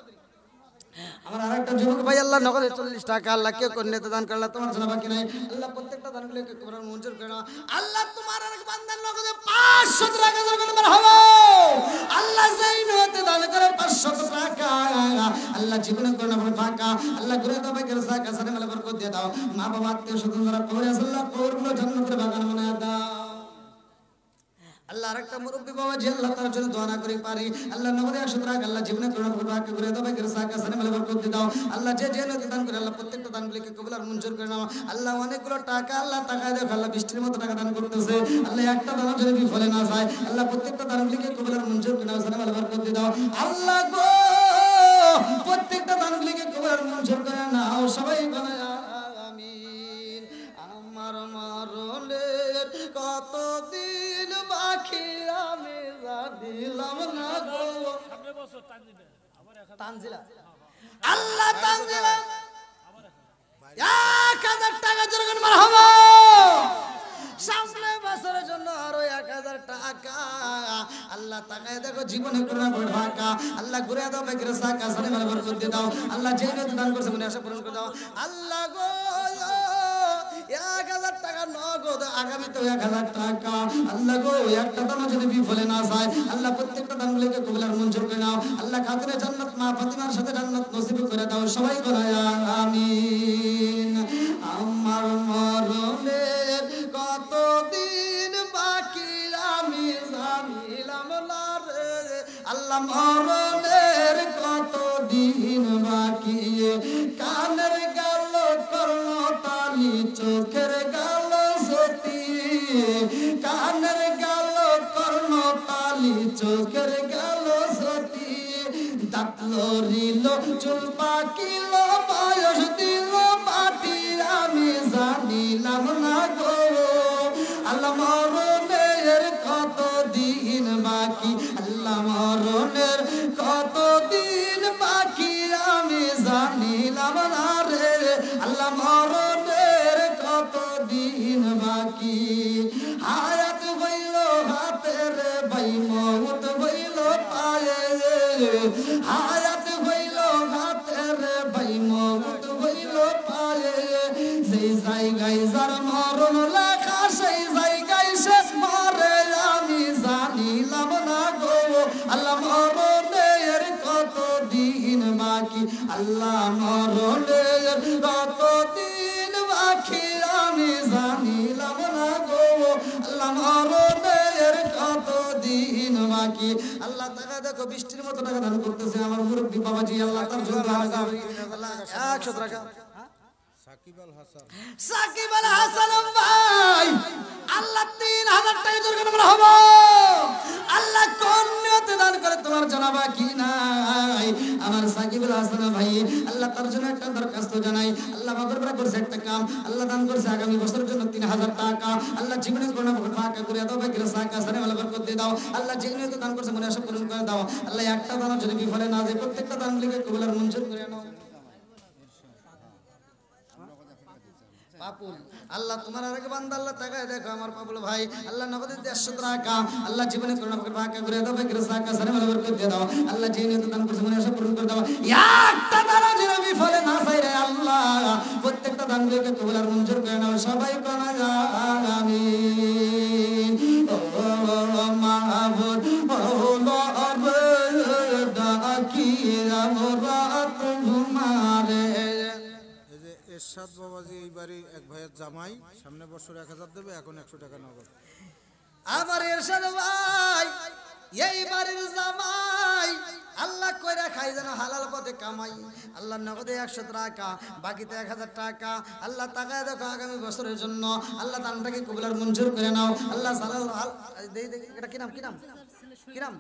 আমার আরেকটা যুবক ভাই আল্লাহ নগদে 40 টাকা আল্লাহ কে কন্যা তো দান করলে তোমার জন্য বাকি নাই আল্লাহ প্রত্যেকটা দানগুলোকে কবুল আর মঞ্জুর করুন আল্লাহ তোমার আরেক বান্দার নগদে 500 টাকা দরকার মারহাবা আল্লাহ জাইনতে দান করে 500 টাকা আল্লাহ জীবনে করুণা করে টাকা আল্লাহ ঘুরে দাও বকর সাকা সানে ভালো বরকত দিয়ে দাও মা বাবা আত্মীয় স্বজন যারা কবরে আছে আল্লাহ কবরগুলো জান্নাতের বাগান বানায় দাও আল্লাহ আরেকটা মুরব্বি বাবা যে আল্লাহ তার জন্য দোয়া না করে পারি আল্লাহ নগদে 100 টাকা আল্লাহ জীবনে করুণা করে টাকা ঘুরে দাও বকর সাকা সানে ভালো বরকত দিয়ে দাও আল্লাহ যে যে নদী দান করে আল্লাহ প্রত্যেকটা দানগুলোকে কবুল আর মঞ্জুর করে নাও আল্লাহ অনেকগুলো টাকা আল্লাহ টাকা দেখো আল্লাহ বৃষ্টির মতো টাকা দান করতেছে আল্লাহ একটা দানও যদি বিফলে না যায় আল্লাহ প্রত্যেকটা দানগুলোকে কবুল আর মঞ্জুর করে নাও সানে ভালো বরকত দিয়ে দাও আল্লাহ গো প্রত্যেকটা দানগুলোকে কবুল আর মঞ্জুর করে নাও সবাই বলে আমিন আমার মরণের কতদিন বাকি আমি জানিলাম না গো তানজিলা আল্লাহ তানজিলা 1000 টাকা জোরগান মারহাবা সামনে বছরের জন্য আরো 1000 টাকা আল্লাহ তাকায় দেখো জীবনে করুণা করে টাকা আল্লাহ ঘুরে দাও বকর সাকা সানে ভালো বরকত দিয়ে দাও আল্লাহ যে নিয়ত দান করছে মনে আশা পূরণ করে দাও আল্লাহ গো 1000 টাকা নগদ আগামী তো 1000 টাকা আল্লাহ গো একটা দানও যদি বিফলে না যায় আল্লাহ প্রত্যেকটা দানগুলোকে কবুল আর মঞ্জুর করে নাও আল্লাহ খাতুনে জান্নাত মা ফাতিমার সাথে জান্নাত নসিব করে দাও সবাই বলে আমিন আমার মরণের কতদিন বাকি আমি জানিলাম না রে আল্লাহ মরণের কতদিন বাকি কানের গাল কর্ণ তালি চোখের গাল সতী কানের গাল কর্ণ তালি চোখের গাল সতী দাঁত লরিল চুল পাকিল বয়স দিল মাটি আমি জানিলাম না গো আল্লাহ মরণের কতদিন বাকি আল্লাহ মরণের কতদিন বাকি আমি জানিলাম না রে আল্লাহ মরণের কতদিন বাকি হায়াত হইল হাতের ভাই মউত হইল পায়ে হায়াত হইল হাতের ভাই মউত হইল পায়ে সেই জায়গায় যার মরণ লেখা সেই জায়গায় সে মরে আমি জানিলাম না গো আল্লাহ মরণের কতদিন বাকি আল্লাহ মরণের কতদিন বাকি আমি জানিলাম না গো আল্লাহ মরণের কতদিন বাকি বাকি। আল্লাহ তাকা দেখো বৃষ্টির মতো টাকা দান করতেছে আমার মুরব্বী বাবাজি, আল্লাহ তার জন্য 100 টাকা। সাকিব আল হাসান ভাই আল্লাহ 3000 টাকা জোরকার আমরা হবো। আল্লাহ কোন নিয়তে দান করে তোমার জানা বাকি নাই। আমার সাকিব আল হাসান ভাই আল্লাহ তার জন্য একটা দরখাস্ত জানাই। আল্লাহ বাবার বড় করছে একটা কাম, আল্লাহ দান করছে আগামী বছরের জন্য 3000 টাকা। আল্লাহ জীবনে করোনা ফাঁকা করে দাও, বাকিরা সাকা সারে আল্লাহ বরকত দিয়ে দাও। আল্লাহ যে নিয়তে দান করছে মনে আশা পূরণ করে দাও। আল্লাহ একটা দানা যদি বিফলে না যায় প্রত্যেকটা দানগুলিকে কবুল আর মঞ্জুর করে নাও। পাপুল আল্লাহ তোমার আরেক বান্দা আল্লাহ তাকায় দেখো আমার পাপুল ভাই আল্লাহ নগদে 150 টাকা। আল্লাহ জীবনে করোনা ফাঁকা করে দাও, বাকিরা সাকা সারে আল্লাহ বরকত দিয়ে দাও। আল্লাহ যে নিয়তে দান করছে মনে আশা পূরণ করে দাও। একটা দানা যদি বিফলে না যায় রে আল্লাহ প্রত্যেকটা দানগুলিকে কবুল আর মঞ্জুর করে নাও। সবাই কোনা আমিন। ও মাহবুব ও ডাকি আমরা তোমারে। এরশাদ বাবাজি এই বাড়ি এক ভাইয়ের জামাই, সামনে বছর 1000 দেবে, এখন 100 টাকা নগদ। আমার এরশাদ ভাই এই বাড়ির জামাই আল্লাহ কইরা খাই যেন হালাল পথে কামাই। আল্লাহ নগদে 100 টাকা, বাকিতে 1000 টাকা। আল্লাহ তাকায় দেখো আগামী বছরের জন্য আল্লাহ দানটাকে কবুল আর মঞ্জুর করে নাও। আল্লাহ এটা কি নাম কি নাম কি নাম?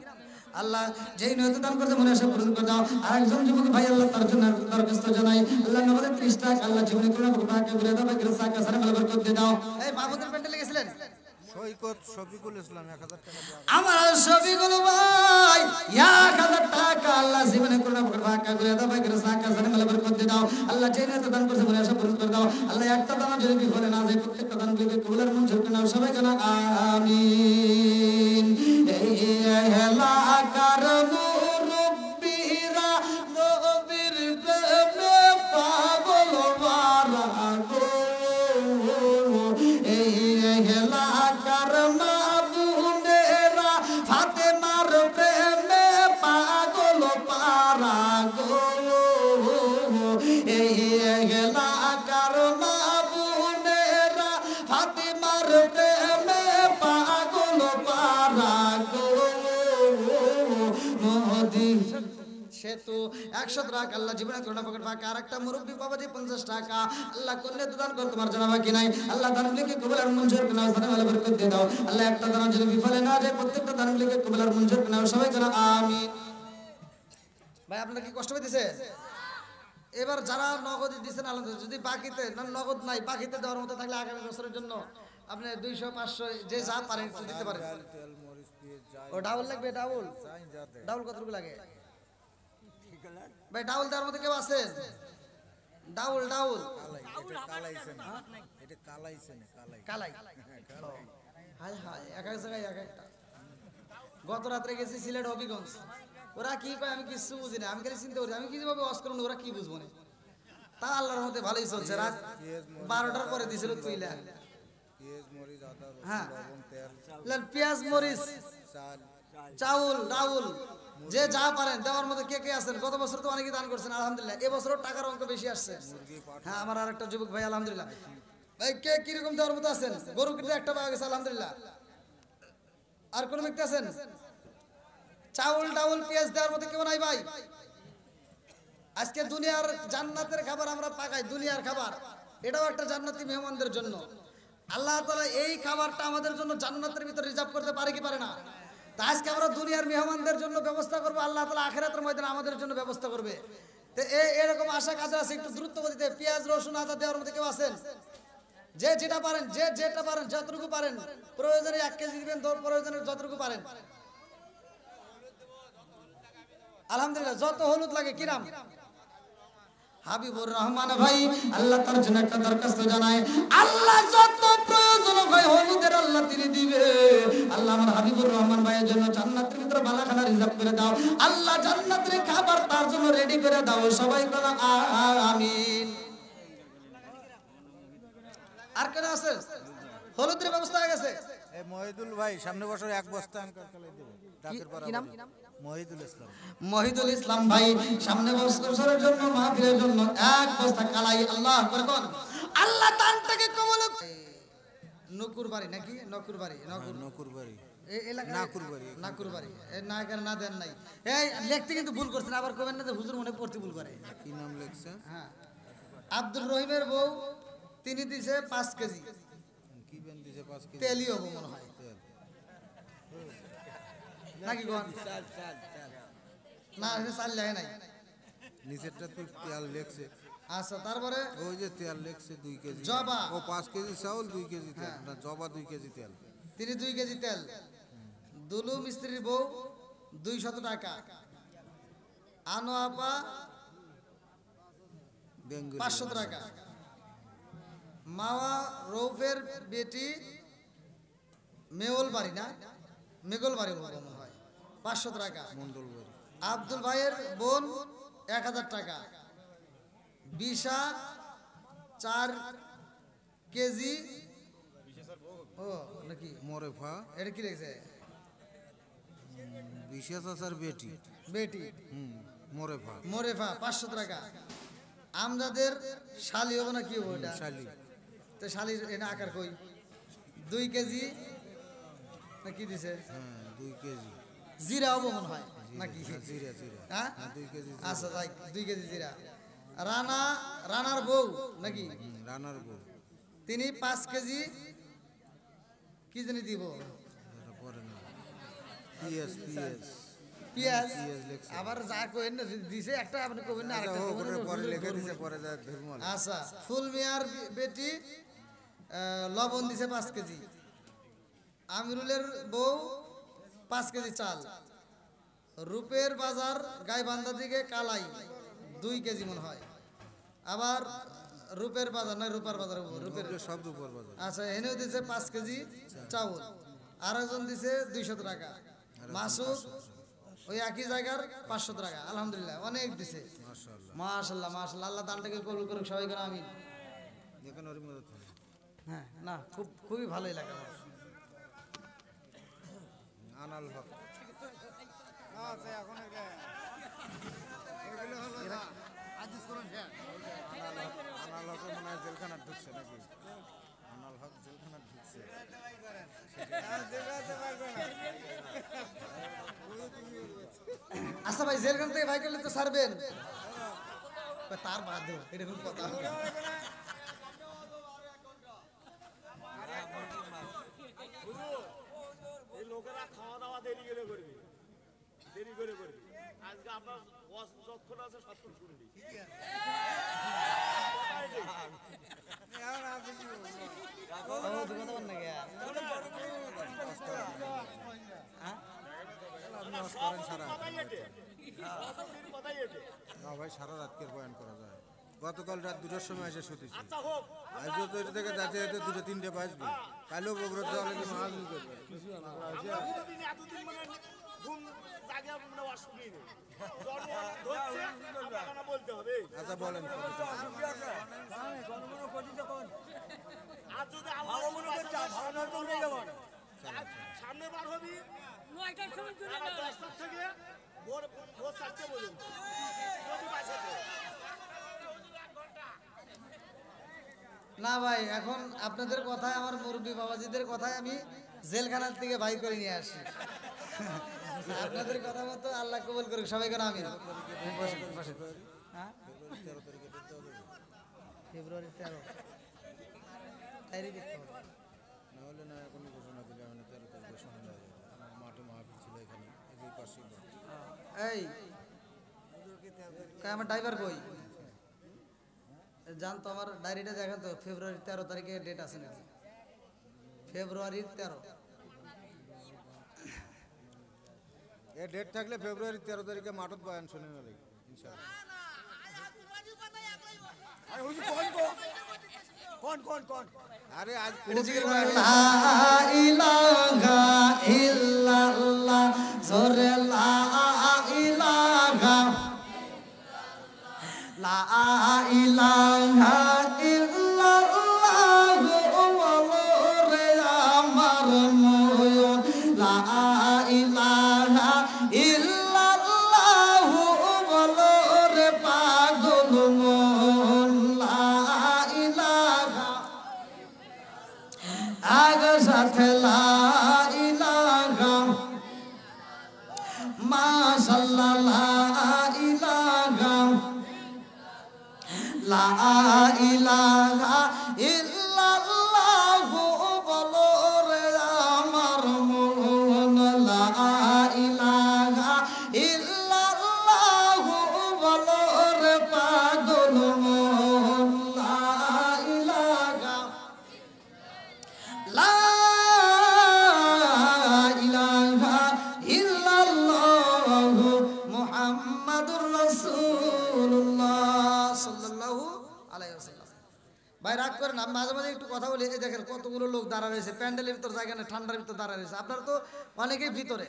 আল্লাহ যেই নিয়ত দান করতে মনে আশা পূরণ করে দাও। আরেকজন যুবক ভাই আল্লাহ তার জন্য দরখাস্ত জানাই। আল্লাহ নগদে 30 টাকা আল্লাহ জীবনে করোনা ফাঁকা করে দাও, বাকিরা সাকা সারে আল্লাহ বরকত দিয়ে দাও। এই মাহমুদের পেন্ডেলে গেছিলেন সৈকত শফিকুল ইসলাম 1000 টাকা। আমার শফিকুল ভাই 1000 টাকা আল্লাহ জীবনে করোনা ফাঁকা করে দাও, বাকিরা সাকা সারে আল্লাহ বরকত দিয়ে দাও। আল্লাহ যে নিয়ত দান করতে মনে আশা পূরণ করে দাও। আল্লাহ একটা দানা যদি বিফলে না যায় প্রত্যেকটা দানগুলিকে কবুল আর মঞ্জুর করে নাও। সবাই জানা আমিন। এই এলাকার মুরব্বিরা নবীর প্রেমে পাগল মারা গো। এই এলাকার মা বোনেরা ফাতেমার প্রেমে পাগল পারা গো। এই এলাকার মা বোনেরা ফাতেমার প্রেমে পাগল পারা গো। মোদি সেতু 100 টাকা আল্লাহ জীবনে করোনা ফাঁকা। আর একটা মুরব্বী বাবাজি 50 টাকা আল্লাহ কন্যা দান করে তোমার জানা বাকি নাই। আল্লাহ দানগুলিকে কবুল আর মঞ্জুর করে নাও, সালাম আলাইহি বরকত দিয়ে দাও। আল্লাহ একটা দান যদি বিফলে না যায় প্রত্যেকটা দানগুলিকে কবুল আর মঞ্জুর করে নাও। সবাই জানা আমিন। ভাই আপনারা কি কষ্ট হইতেছে? এবার যারা নগদ দিচ্ছেন আলহামদুলিল্লাহ। যদি বাকিতে নগদ নাই বাকিতে দেওয়ার মতো থাকলে আগামী বছরের জন্য আপনি 200 500 যে যা পারেন একটু দিতে পারেন। ও ডাবল লাগবে? ডাবল ডাবল কতটুকু লাগে ভাই? ডাবল দেওয়ার মধ্যে কেউ আছেন? ডাবল ডাবল কালাই হায় হায় এক এক জায়গায় এক একটা। গত রাত্রে গেছি সিলেট হবিগঞ্জ, ওরা কি কয় আমি কিছু বুঝি না। আমি খালি চিন্তা করি আমি কিভাবে ওয়াজ করুন, ওরা কি বুঝবো না। তা আল্লাহর মধ্যে ভালোই চলছে। রাত 12টার পরে দিছিল তুইলা। হ্যাঁ পেঁয়াজ মরিচ চাউল ডাউল যে যা পারেন দেওয়ার মধ্যে কে কে আছেন? গত বছর তো অনেকেই দান করছেন আলহামদুলিল্লাহ। এবছরও টাকার অঙ্ক বেশি আসছে। হ্যাঁ আমার আর একটা যুবক ভাই আলহামদুলিল্লাহ। ভাই কে কিরকম দেওয়ার মতো আছেন? গরু কিন্তু একটা পাওয়া গেছে আলহামদুলিল্লাহ। আর কোন ব্যক্তি আছেন চাউল ডাউল পেঁয়াজ দেওয়ার মতো কেউ নাই ভাই? আজকে দুনিয়ার জান্নাতের খাবার আমরা পাকাই, দুনিয়ার খাবার এটাও একটা জান্নাতি মেহমানদের জন্য। আল্লাহ তাআলা এই খাবারটা আমাদের জন্য জান্নাতের ভিতর রিজার্ভ করতে পারে কি পারে না? তা আজকে আমরা দুনিয়ার মেহমানদের জন্য ব্যবস্থা করবো, আল্লাহ তাআলা আখিরাতের ময়দানে আমাদের জন্য ব্যবস্থা করবে। তো এরকম আশা কাজে আছে। একটু দ্রুত গতিতে পেঁয়াজ রসুন আদা দেওয়ার মধ্যে কেউ আছেন? যে যেটা পারেন যেটা পারেন যতটুকু পারেন, প্রয়োজনে 1 কেজি দিবেন, প্রয়োজনে যতটুকু পারেন। আলহামদুলিল্লাহ। যত হলুদ লাগে কি নাম? হাবিবুর রহমান ভাই আল্লাহ তার জন্য একটা দরখাস্ত জানায়। আল্লাহ যত প্রয়োজন হয় হলুদের আল্লাহ তিনি দিবে। আল্লাহ আমার হাবিবুর রহমান ভাইয়ের জন্য জান্নাতের ভিতরে বালাখানা রিজার্ভ করে দাও। আল্লাহ জান্নাতের খাবার তার জন্য রেডি করে দাও। সবাই বলো আমিন। আর কেন আছে? হলুদের ব্যবস্থা হয়ে গেছে। এই মহিদুল ভাই সামনে বছর 1 বস্তা আনকার কালাই দেবে। ডাকের পাড়া। কি নাম? মহিদুল ইসলাম। মহিদুল ইসলাম ভাই সামনে বছরের জন্য মাহফিলের জন্য 1 বস্তা কালাই আল্লাহ করে কোন আল্লাহ দানটাকে কবুল। নকুর বাড়ি নাকি? নকুর বাড়ি। নকুর বাড়ি এই এলাকায় নাকুরবাড়ি। নাকুরবাড়ি এই না এখানে না দেন নাই এই লিখতে কিন্তু ভুল করছেন আবার কবেন না যে হুজুর মনে পড়তে ভুল করে কি নাম লেখছে? হ্যাঁ আব্দুর রহিমের বউ তিনি দিছে 5 কেজি কি বেন দিছে 5 কেজি তেলই হবে মনে হয় তেল। নাকি কোন না এটা চাল লাগে নাই নিচেরটা তো তেল লেখছে। আচ্ছা তারপরে ওই যে তেল লেখছে 2 কেজি। জবা। ও 5 কেজি চাউল 2 কেজি তেল। না জবা 2 কেজি তেল। তিনি 2 কেজি তেল দুলু মিস্ত্রির বউ 200 টাকা আনো আপা বেঙ্গলি 500 টাকা মাওয়া রৌফের বেটি মেওল বাড়ি না মেগল বাড়ি মনে হয় 500 টাকা মন্ডল বাড়ি। আব্দুল ভাইয়ের বোন 1000 টাকা বিশা 4 কেজি ও নাকি মরেফা এটা কি লিখছে বিশেষ আসার বেটি। বেটি মরেফা মোরেফা 500 টাকা আমজাদের শালি হবে না কি হবে এটা শালি। তো শালির এটা আকার কই 2 কেজি না কি দিছে হ্যাঁ 2 কেজি জিরা হবে মনে হয় নাকি জিরা জিরা। হ্যাঁ হ্যাঁ 2 কেজি জিরা। আচ্ছা যাই 2 কেজি জিরা রানার বউ নাকি রানার বউ। তিনি 5 কেজি কি জানি দিব এটা পরে না। পিএস পিএস পেঁয়াজ পেঁয়াজ লিখছে। আবার যা কইেন না দিছে একটা আপনি কইবেন না আচ্ছা আরেকটা ও কইবেন করে না, পরে হুজুর লিখে ধরবো। দিছে পরে যা ধর্মল। আচ্ছা ফুল মিয়ার বেটি লবণ দিছে 5 কেজি আমিরুলের বউ 5 কেজি চাল রূপের বাজার গাইবান্ধা দিকে কালাই 2 কেজি মনে হয় আবার রূপের বাজার না রূপার বাজার রূপের সব রূপর বাজার। আচ্ছা এনেও দিছে 5 কেজি চাউল আর একজন দিছে 200 টাকা মাসুদ ওই একই জায়গার 500 টাকা আলহামদুলিল্লাহ অনেক দিছে মাশাআল্লাহ। মাশাআল্লাহ মাশাআল্লাহ আল্লাহ দানটাকে কবুল করুক সবাই করে আমিন দেখেন ওর মধ্যে থাকে। হ্যাঁ না খুবই ভালো এলাকা আমার আনাল হক। আনাল হক মনে হয় জেলখানা ঢুকছে নাকি? আনাল হক জেলখানা ঢুকছে। আচ্ছা ভাই জেলখান থেকে ভাই করলে তো ছাড়বেন তার বাদ এটা খুব কথা এই লোকেরা খাওয়া দাওয়া দেরি করে করবি দেরি করে করবি আজকে আপনার বস যতক্ষণ আছে সতক্ষণ শুনবি কথাই এটে না ভাই সারা রাতকে বয়ান করা যায়। গতকাল রাত 2টার সময় এসে শুতেছি। আচ্ছা হোক আজও তো এটা থেকে যাতে যেতে 2-3টে বাজবে। কালও বগুড়া যাওয়া লাগে মাহাজুরি করবে। আমরা কোনোদিন এতদিন মানে ঘুম জাগে নেওয়ার সুযোগ নেই জন্ম ধরছে আমরা বলতে হবে আচ্ছা বলেন। আর যদি আল্লাহ সামনে বার হবি 9টার সময় চলে রাত যাবে 10টা থেকে ভোর 4টা পর্যন্ত যদি বাঁচাতে না ভাই এখন আপনাদের কথায় আমার মুরব্বী বাবাজিদের কথায় আমি জেলখানার থেকে বাই করে নিয়ে আসি আপনাদের কথা মতো আল্লাহ কবুল করুক সবাই করে আমি ফেব্রুয়ারি 13 তারিখ দেখতে হবে না হলে না এখনই ঘোষণা দিলে আমি 13 তারিখে সন্ধ্যা মাঠে মাহফিল ছিল এখানে এই পাশে। এই আমার ড্রাইভার কই জান তো আমার ডায়েরিটা দেখেন তো ফেব্রুয়ারি 13 তারিখে ডেট আছে নাকি ফেব্রুয়ারি 13 এই ডেট থাকলে ফেব্রুয়ারি 13 তারিখে মাঠত বয়ান শুনে নেবে ইনশাআল্লাহ। আরে আজ এটা জিকির করে লা ইলাহা ইল্লাল্লাহ জোরে লা ইলাহা লা ইলাহা ইল্লাল্লাহ ওরে আমার ময়ূর লা ইলাহা ইল্লাল্লাহ ওরে পাগল মন লা ইলাহা আগ সাথে লা ইলাহা ইল্লাল্লাহু বলো রে আমার মন লা ইলাহা ইল্লাল্লাহু বলো রে পাগল মন লা ইলাহা লা ইলাহা ইল্লাল্লাহু মুহাম্মাদুর রাসূলুল্লাহ সাল্লাল্লাহু আলাইহি ওয়াসাল্লাম। ভাই রাগ করেন, আমি মাঝে মাঝে একটু কথা বলি। এই দেখেন কতগুলো লোক দাঁড়া রয়েছে, প্যান্ডেলের ভিতর জায়গা না, ঠান্ডার ভিতর দাঁড়া রয়েছে। আপনারা তো অনেকেই ভিতরে,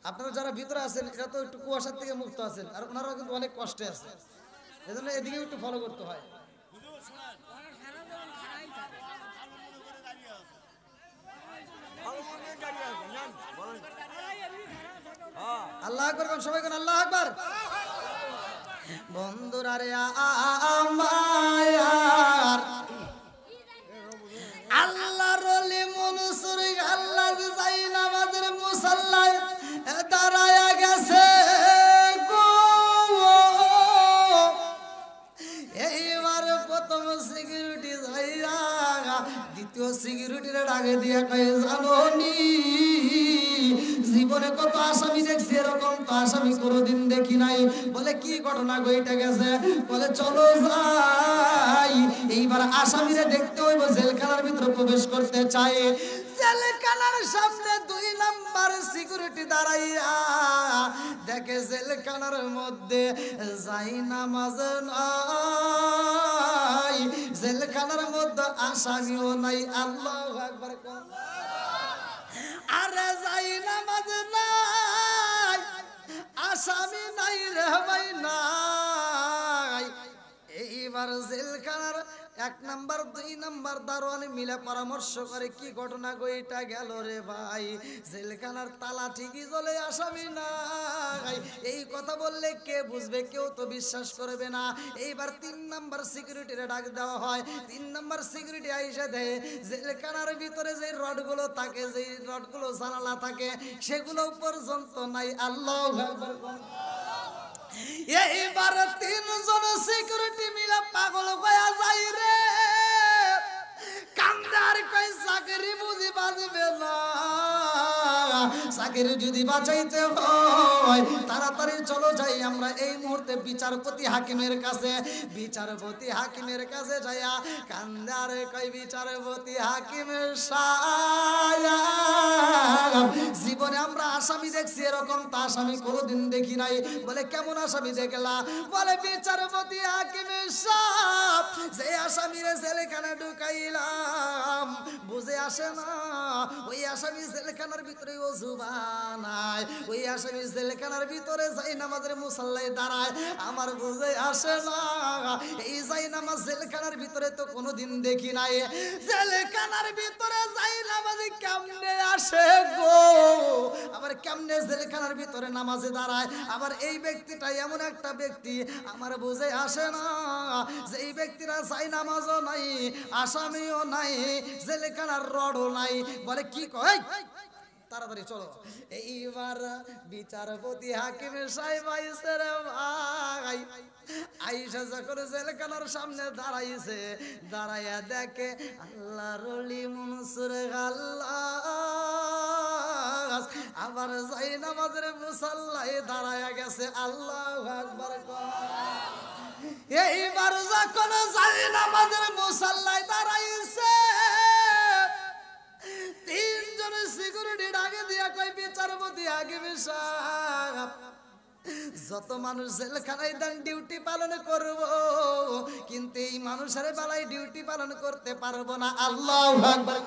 আপনারা যারা ভিতরে আছেন এরা তো একটু কুয়াশার থেকে মুক্ত আছেন, আর ওনারাও কিন্তু অনেক কষ্টে আছে। এজন্য এদিকেও একটু ফলো করতে হয়। আল্লাহ আকবার, সবাই কোন আল্লাহ আকবার। বন্ধুরা রে আমার আল্লাহর ওলি মনসুর আল্লাহ যাই নামাজের মুসাল্লায় দাঁড়ায়া গেছে গো। এইবার প্রথম সিকিউরিটি যাইয়া দ্বিতীয় সিকিউরিটির ডাকে দিয়ে কয়ে জানোনি জীবনে কত আসামি দেখছি, এরকম তো আসামি কোনোদিন দেখি নাই। বলে কি ঘটনা ঘটে গেছে? বলে চলো যাই, এইবার আসামিরে দেখতে হইব। জেলখানার ভিতরে প্রবেশ করতে চায়, জেলখানার সামনে 2 নাম্বার সিকিউরিটি দাঁড়াইয়া দেখে জেলখানার মধ্যে যাই নামাজ নাই, জেলখানার মধ্যে আসামিও নাই। আল্লাহু আকবার। আরে যাই নামাজ নাই, আসামি নাই রে ভাই নাই। এইবার জেলখানার 1 নাম্বার 2 নাম্বার দারোয়ান মিলে পরামর্শ করে কি ঘটনা গইটা গেল রে ভাই? জেলখানার তালা ঠিকই জ্বলে, আসামি নাই। এই কথা বললে কে বুঝবে? কেউ তো বিশ্বাস করবে না। এইবার 3 নাম্বার সিকিউরিটিরে ডাক দেওয়া হয়। 3 নাম্বার সিকিউরিটি আইসা দেয় জেলখানার ভিতরে যে রডগুলো থাকে, যে রডগুলো জানালা থাকে, সেগুলো পর্যন্ত নাই। আল্লাহু আকবার। এইবার 3 জন সিকিউরিটি মিলে পাগল হয়ে যায় রে। কান্দার কই চাকরি বুঝি বাঁচবে না, চাকরি যদি বাঁচাইতে হয় তাড়াতাড়ি চলো যাই আমরা এই মুহূর্তে বিচারপতি হাকিমের কাছে। বিচারপতি হাকিমের কাছে যাইয়া কান্দার কই বিচারপতি হাকিমের সাহেব জীবনে আমরা আসামি দেখছি, এরকম তো আসামি কোনোদিন দেখি নাই। বলে কেমন আসামি দেখলা? বলে বিচারপতি হাকিমের সাহেব যে আসামিরে জেলখানা ঢুকাইলাম বুঝে আসে না, ওই আসামি জেলখানার ভিতরে ওযু বানায়, ওই আসামি জেলখানার ভিতরে যাই নামাজের মুসাল্লায় দাঁড়ায়, আমার বুঝে আসে না। এই যাই নামাজ জেলখানার ভিতরে তো কোনোদিন দেখি নাই। জেলখানার ভিতরে যাই নামাজ কেমনে আসে গো? আবার কেমনে জেলখানার ভিতরে নামাজে দাঁড়ায়? আবার এই ব্যক্তিটা এমন একটা ব্যক্তি আমার বুঝে আসে না যে এই ব্যক্তিরা যাই নামাজও নাই, আসামিও নাই, জেলখানার রডও নাই। বলে কি কয়? তাড়াতাড়ি চলো। এইবার বিচারপতি হাকিমের সাহেব আইছে রে ভাই। আইসা যখন জেলখানার সামনে দাঁড়াইছে, দাঁড়াইয়া দেখে আল্লাহর ওলি মনসুর আল্লাহ আবার যাই নামাজের মুসাল্লায় দাঁড়ায়া গেছে। আল্লাহু আকবার। এইবার যখন যাই নামাজের মুসাল্লায় দাঁড়াইছে, 3 জন সিকিউরিটি ডাকে দিয়া কই বিচারপতি হাকিমের সাহেব যত মানুষ জেলখানায় দেন ডিউটি পালন করব, কিন্তু এই মানুষের বেলায় ডিউটি পালন করতে পারবো না। আল্লাহু আকবার।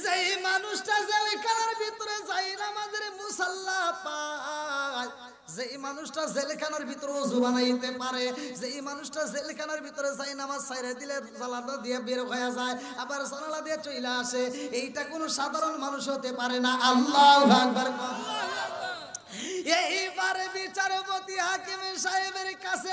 যেই মানুষটা জেলখানার ভিতরে যাই নামাজের মুসাল্লা পায়, যেই মানুষটা জেলখানার ভিতরে ওযু বানাইতে পারে, যেই মানুষটা জেলখানার ভিতরে যাই নামাজ ছাইরে দিলে জানালা দিয়ে বের হয়ে যায়, আবার জানালা দিয়ে চলে আসে, এইটা কোনো সাধারণ মানুষ হতে পারে না। আল্লাহু আকবার। এইবারে বিচারপতি হাকিম সাহেবের কাছে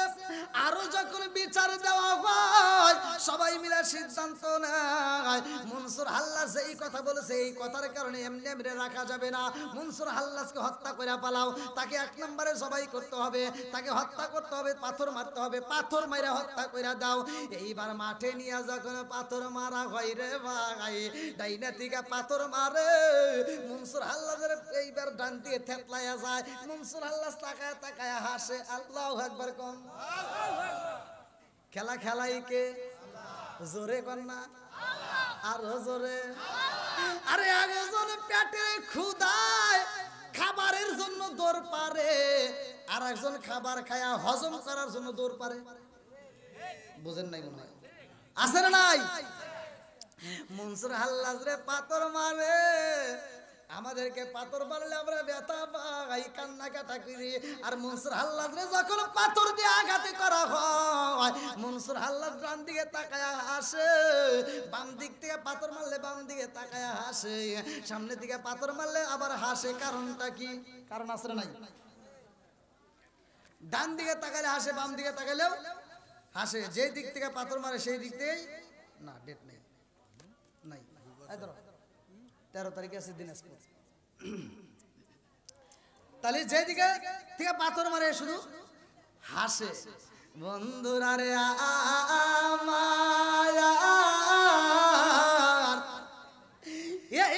আরো যখন বিচার দেওয়া হয়, সবাই মিলে সিদ্ধান্ত নেয় ভাই মনসুর হাল্লাজ এই কথা বলেছে, এই কথার কারণে এমনি এমনি রাখা যাবে না। মনসুর হাল্লাজকে হত্যা করে পালাও, তাকে এক নম্বরে জবাই করতে হবে, তাকে হত্যা করতে হবে, পাথর মারতে হবে, পাথর মাইরা হত্যা করে দাও। এইবার মাঠে নিয়ে যখন পাথর মারা হয় রে ভাই, ডাইনা থেকে পাথর মারে, মনসুর হাল্লাজের এইবার ডান দিয়ে থেতলায়া যায়। মনসুর হাল্লাজ তাকায় তাকায় হাসে, আল্লাহু আকবার কোন। খেলা খেলাই কে? জোরে কর না, আরো জোরে। আরে একজন পেটে ক্ষুধায় খাবারের জন্য দৌড় পারে, আর একজন খাবার খায়া হজম করার জন্য দৌড় পারে। বুঝেন নাই মনে হয়? আছে না নাই? মনসুর হাল্লাজ রে পাথর মারে, আমাদেরকে পাথর মারলে আমরা ব্যথা পাই, কান্নাকাটা করি। আর মনসুর হাল্লাজ রে যখন পাথর দিয়ে আঘাত করা হয়, মনসুর হাল্লাজ ডান দিকে তাকায়া হাসে, বাম দিক থেকে পাথর মারলে বাম দিকে তাকায়া হাসে, সামনের দিকে পাথর মারলে আবার হাসে। কারণটা কি? কারণ আছে না নাই? ডান দিকে তাকালে হাসে, বাম দিকে তাকালেও হাসে। যে দিক থেকে পাথর মারে সেই দিক থেকেই না। ডেট নেই, নাই। 13 তারিখে আছে দিনাজপুর। তাহলে যেদিকে থেকে পাথর মারে শুধু হাসে। বন্ধুরা রে আমার,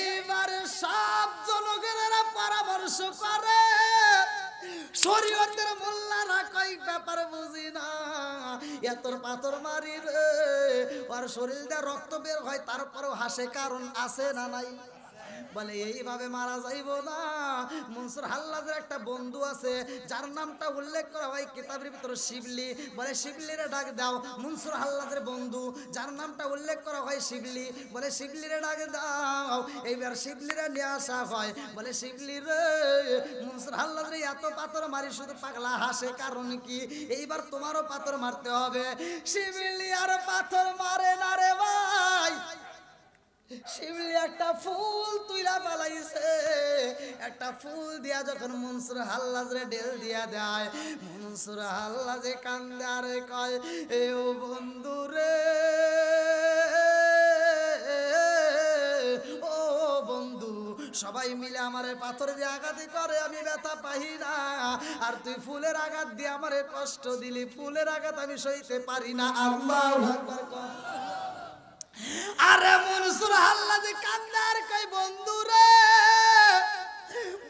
এইবার সব জনগণেরা পরামর্শ করে, শরীয়তের মোল্লারা কই ব্যাপার বুঝি না, এত পাথর মারি রে, আর শরীর দিয়ে রক্ত বের হয়, তারপরেও হাসে। কারণ আছে না নাই? বলে এইভাবে মারা যাইব না। মনসুর হাল্লাজের একটা বন্ধু আছে যার নামটা উল্লেখ করা হয় কিতাবের ভিতরে শিবলি। বলে শিবলিরে ডাক দাও। মনসুর হাল্লাজের বন্ধু যার নামটা উল্লেখ করা হয় শিবলি, বলে শিবলিরে ডাক দাও। এইবার শিবলিরে নিয়ে আসা হয়। বলে শিবলি রে, মনসুর হাল্লাজের এত পাথর মারি শুধু পাগলা হাসে, কারণ কি? এইবার তোমারও পাথর মারতে হবে। শিবলি আর পাথর মারে না রে ভাই। শিবলি একটা ফুল তুইলা পালাইছে, একটা ফুল দিয়া যখন মনসুর হাল্লাজরে ডেল দিয়া দেয়, মনসুর হাল্লাজে কান্দে আর কয়, এ ও বন্ধু রে, ও বন্ধু, সবাই মিলে আমারে পাথর দিয়ে আঘাত করে, আমি ব্যথা পাই না, আর তুই ফুলের আঘাত দিয়ে আমারে কষ্ট দিলি, ফুলের আঘাত আমি সইতে পারি না। আল্লাহু আকবার কর। আরে মনসুর হাল্লাজ কান্দার কই, বন্ধু রে,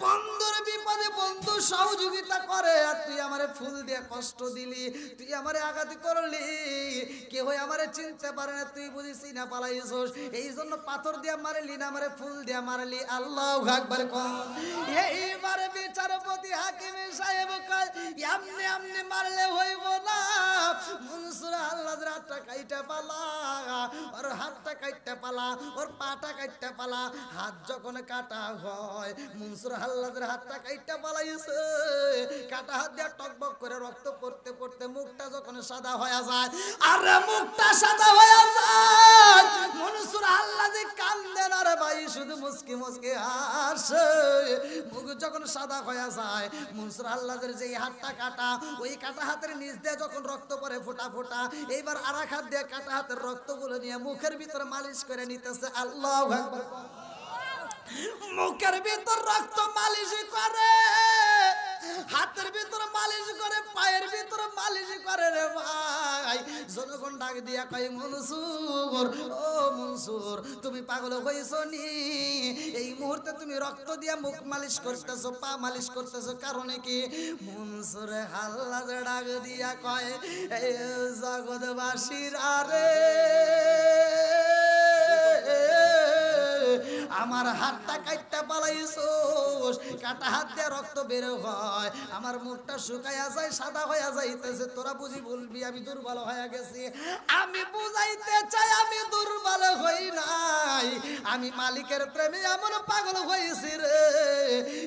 বন্ধুর বিপদে বন্ধু সহযোগিতা করে, আর তুই আমারে ফুল দিয়ে কষ্ট দিলি, তুই আমারে আঘাত করলি, কেউ আমারে চিনতে পারে না, তুই বুঝিস না পালাইছস, এই জন্য পাথর দিয়ে মারলি না, আমারে ফুল দিয়ে মারলি। আল্লাহু আকবার কর। এইবারে বিচারপতি হাকিম সাহেব কয়, এমনি এমনি মারলে হইব না, মনসুর হাল্লাজ হাতটা কাইটা পালা, ওর হাতটা কাটতে পালা, ওর পাটা কাটতে পালা। হাত যখন কাটা হয়, মনসুর হাল্লাজের হাতটা কাটতে পালাইছে, কাটা হাত দিয়ে টকবক করে রক্ত পড়তে পড়তে মুখটা যখন সাদা হয়ে যায়, আরে মুখটা সাদা হয়ে যায়, মনসুর হাল্লাজ কান্দে না রে ভাই, শুধু মুস্কি মুস্কি হাসে। মুখ যখন সাদা হয়ে যায়, মনসুর হাল্লাজের যে হাতটা কাটা, ওই কাটা হাতের নিচ দিয়ে যখন রক্ত পড়ে ফোঁটা ফোঁটা, এইবার আর এক হাত দিয়ে কাটা হাতের রক্তগুলো নিয়ে মুখের ভিতরে মালিশ করে নিতেছে। আল্লাহু আকবার। মুখের ভিতর রক্ত মালিশ করে, হাতের ভিতরে মালিশ করে, পায়ের ভিতরে মালিশ করে রে ভাই। জনগণ ডাক দিয়া কয়, মনসুর, ও মনসুর, তুমি পাগল হইছো নি? এই মুহূর্তে তুমি রক্ত দিয়া মুখ মালিশ করতেছো, পা মালিশ করতেছো, কারণে কি? মনসুর হাল্লাজ ডাক দিয়া কয়, এই জগৎবাসীর আরে, আমার হাতটা কাটটা পালাইছোস, কাটা হাত দিয়ে রক্ত বের হয়, আমার মুখটা শুকাইয়া যায়, সাদা হইয়া যাইতেছে, তোরা বুঝি বলবি আমি দুর্বল হয়ে গেছি। আমি বুঝাইতে চাই আমি দুর্বল হই নাই, আমি মালিকের প্রেমে এমন পাগল হয়েছি রে,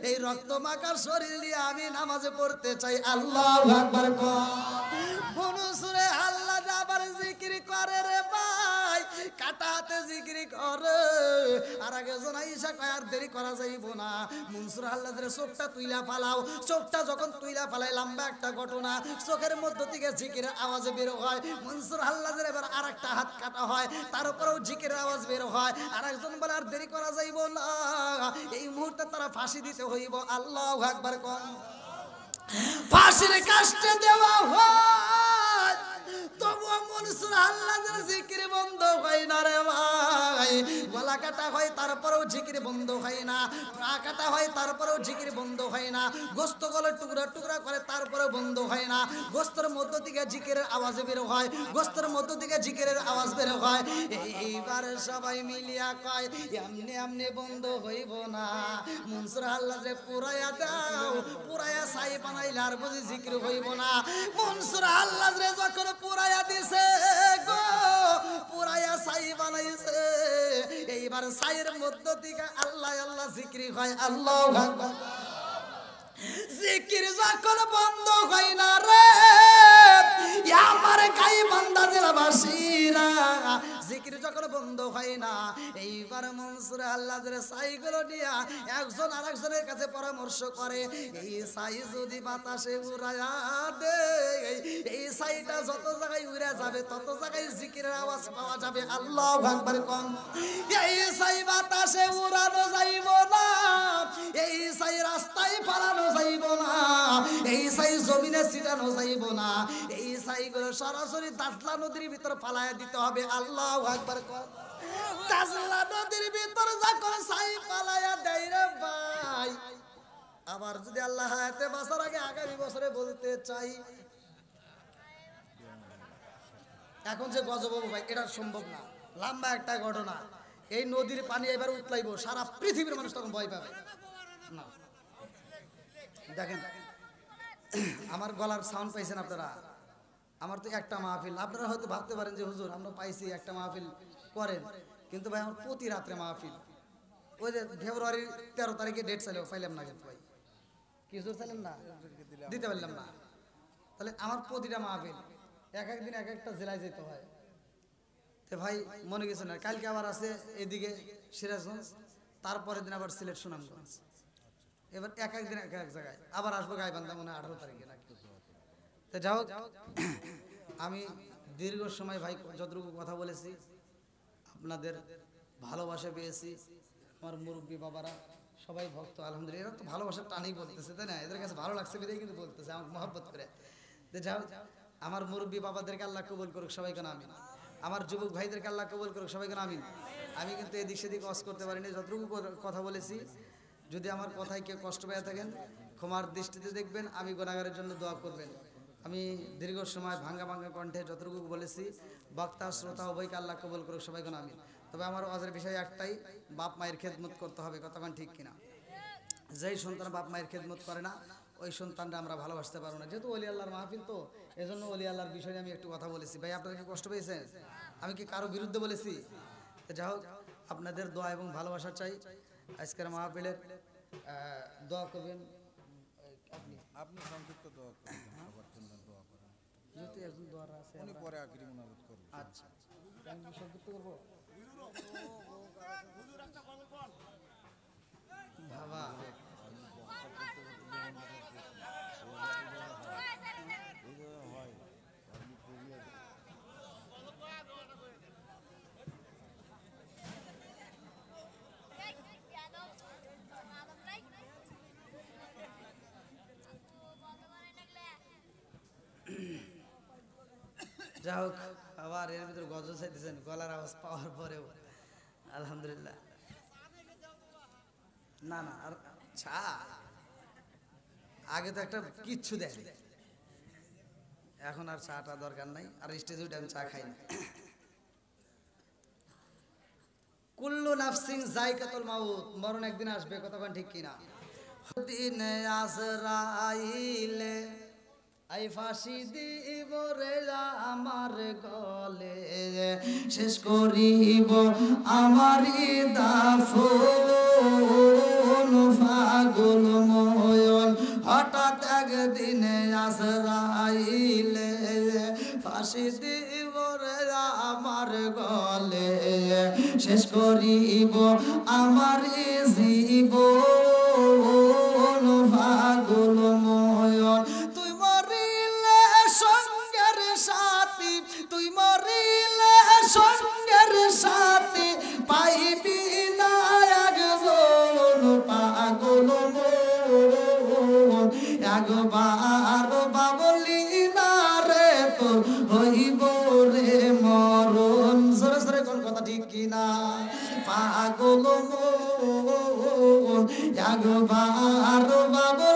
এই রক্ত মাখার শরীর দিয়ে আমি নামাজে পড়তে চাই। আল্লাহু আকবার কর। মনসুরে হাল্লাজ আবার জিকির করে রে ভাই, কাটা হাতে জিকির করে, আর আগে জন আইসা কয় আর দেরি করা যাইব না, মনসুর আল্লাহদের চোখটা তুইলা ফালাও। চোখটা যখন তুইলা ফালাই লম্বা একটা ঘটনা, চোখের মধ্য থেকে জিকিরের আওয়াজ বের হয়। মনসুর আল্লাহদের এবার আর একটা হাত কাটা হয়, তার উপরেও জিকিরের আওয়াজ বের হয়। আর একজন বলে আর দেরি করা যাইব না, এই মুহূর্তে তারা ফাঁসি দিতে হইব। আল্লাহু আকবার কম। ফাঁসির কাস্টে দেওয়া হয়, তবুও মনসুর আল্লাহর জিকির বন্ধ হয় না রে ভাই। গলা কাটা হয় তারপরেও জিকির বন্ধ হয় না, পা কাটা হয় তারপরেও জিকির বন্ধ হয় না, গোস্ত গলে টুকরা টুকরা করে তারপরেও বন্ধ হয় না। গোস্তের মধ্য থেকে জিকিরের আওয়াজ বের হয়, গোস্তের মধ্য থেকে জিকিরের আওয়াজ বের হয়। এইবার সবাই মিলিয়া কয় এমনি এমনি বন্ধ হইব না, মনসুর আল্লাহরে পুরাইয়া দাও, পুরাইয়া সাই বানাইলে আর বুঝি জিকির হইব না। মনসুর আল্লাহরে যখন পুরাইয়া দিছে গো, পুরাইয়া সাই বানাইছে, এইবার সাইয়ের মধ্য থেকে আল্লাহ আল্লাহ জিকির হয়। আল্লাহু আকবার। জিকির যখন বন্ধ হয় না রে আমার গাই বান্দা জেলাবাসীরা, জিকির যখন বন্ধ হয় না, এইবার মনসুর আল্লাহর সাইগুলো নিয়া একজন আরেকজনের কাছে পরামর্শ করে, এই সাই যদি বাতাসে উড়ায়া দে, এই সাইটা যত জায়গায় উড়ে যাবে তত জায়গায় জিকিরের আওয়াজ পাওয়া যাবে। আল্লাহু আকবার কম। এই সাই বাতাসে উড়ানো যাইব না, এই সাই রাস্তায় পালানো যাইব না, এই সাই জমিনে ছিটানো যাইব না, এই সাইগুলো সরাসরি দাজলা নদীর ভিতর ফালায়া দিতে হবে। আল্লাহু আকবার কর। দাজলা নদীর ভিতর যখন সাই ফালায়া দেয় রে ভাই, আবার যদি আল্লাহ হায়াতে বাঁচার আগে আগামী বছরে বলতে চাই, এখন যে গজব ভাই এটা সম্ভব না, লম্বা একটা ঘটনা। এই নদীর পানি এবার উতলাইব, সারা পৃথিবীর মানুষ তখন ভয় পাবে না। দেখেন আমার গলার সাউন্ড পাইছেন আপনারা, আমার তো একটা মাহফিল। আপনারা হয়তো ভাবতে পারেন যে হুজুর আমরা পাইছি একটা মাহফিল করেন, কিন্তু ভাই আমার প্রতি রাত্রে মাহফিল। ওই যে ফেব্রুয়ারির 13 তারিখে ডেট চাইলেও পাইলাম না, কিন্তু ভাই কিছু চাইলেন না, দিতে পারলাম না। তাহলে আমার প্রতিটা মাহফিল এক একদিন এক একটা জেলায় যেতে হয়। তো ভাই মনে গেছে না, কালকে আবার আছে এদিকে সিরাজগঞ্জ, তারপরের দিন আবার সিলেট সুনামগঞ্জ, এবার এক একদিন এক এক জায়গায়, আবার আসবো গাইবান্ধা মনে হয় 18 তারিখে নাকি। তো যাও, আমি দীর্ঘ সময় ভাই যতটুকু কথা বলেছি আপনাদের ভালোবাসা পেয়েছি। আমার মুরব্বী বাবারা সবাই ভক্ত, আলহামদুলিল্লাহ। এরা তো ভালোবাসার টানেই বলতেছে, তাই না? এদের কাছে ভালো লাগছে বিধায় কিন্তু বলতেছে আমার মহব্বত করে। তো যাও, আমার মুরব্বী বাবাদেরকে আল্লাহ কবুল করুক, সবাইকে আমিন। আমার যুবক ভাইদেরকে আল্লাহ কবুল করুক, সবাইকে আমিন। আমি কিন্তু এদিক সেদিক ওয়াজ করতে পারিনি, যতটুকু কথা বলেছি। যদি আমার কথায় কেউ কষ্ট পেয়ে থাকেন ক্ষমার দৃষ্টিতে দেখবেন, আমি গুনাহগারের জন্য দোয়া করবেন। আমি দীর্ঘ সময় ভাঙ্গা ভাঙ্গা কণ্ঠে যতটুকু বলেছি, বক্তা শ্রোতা উভয়কে আল্লাহ কবুল করুক, সবাইকে আমিন। তবে আমার ওয়াজের বিষয় একটাই, বাপ মায়ের খেদমত করতে হবে, কতক্ষণ ঠিক কিনা? যেই সন্তান বাপ মায়ের খেদমত করে না, ওই সন্তানরা আমরা ভালোবাসতে পারবো না। যেহেতু ওলি আল্লাহর মাহফিল, তো এজন্য ওলি আল্লাহর বিষয়ে আমি একটু কথা বলেছি। ভাই আপনারা কি কষ্ট পেয়েছেন? আমি কি কারো বিরুদ্ধে বলেছি? যা হোক, আপনাদের দোয়া এবং ভালোবাসা চাই। আজকের মাহফিলের দোয়া করবেন। আপনি সংক্ষিপ্ত দোয়া করবেন, সবার জন্য দোয়া করেন। যদি একজন দোয়ার আছে, উনি পরে আখিরি মুনাজাত করবেন। আচ্ছা, আমি কি সংক্ষিপ্ত করবো বাবা? যা হোক, আবার এর ভিতরে গজল চাইতেছেন, গলার আওয়াজ পাওয়ার পরেও আলহামদুলিল্লাহ। না না, আর চা আগে তো একটা কিচ্ছু দেয়, এখন আর চাটা দরকার নাই। আর স্টেজে উঠে আমি চা খাই না। কুল্লু নাফসিন যায়কাতুল মাউত, মরণ একদিন আসবে, কতক্ষণ ঠিক কিনা? দিন আজরাইলে আই ফাঁসি দিব রে আমার গলে, শেষ করিব আমারি দাফন ফাগুন ময়ন। হঠাৎ একদিন আজরাইলে ফাঁসি দিব রে আমার গলে, শেষ করিব আমার জীবন পাগল ময়ন তুই মরিলে সঙ্গের সাথী তুই মরিলে সঙ্গের সাথী পাইবি না একজন পাগল মন একবার বাবলি না রে তোর হইব রে মরণ সরে সরে কোন কথা ঠিক কিনা পাগল মন একবার বাবলি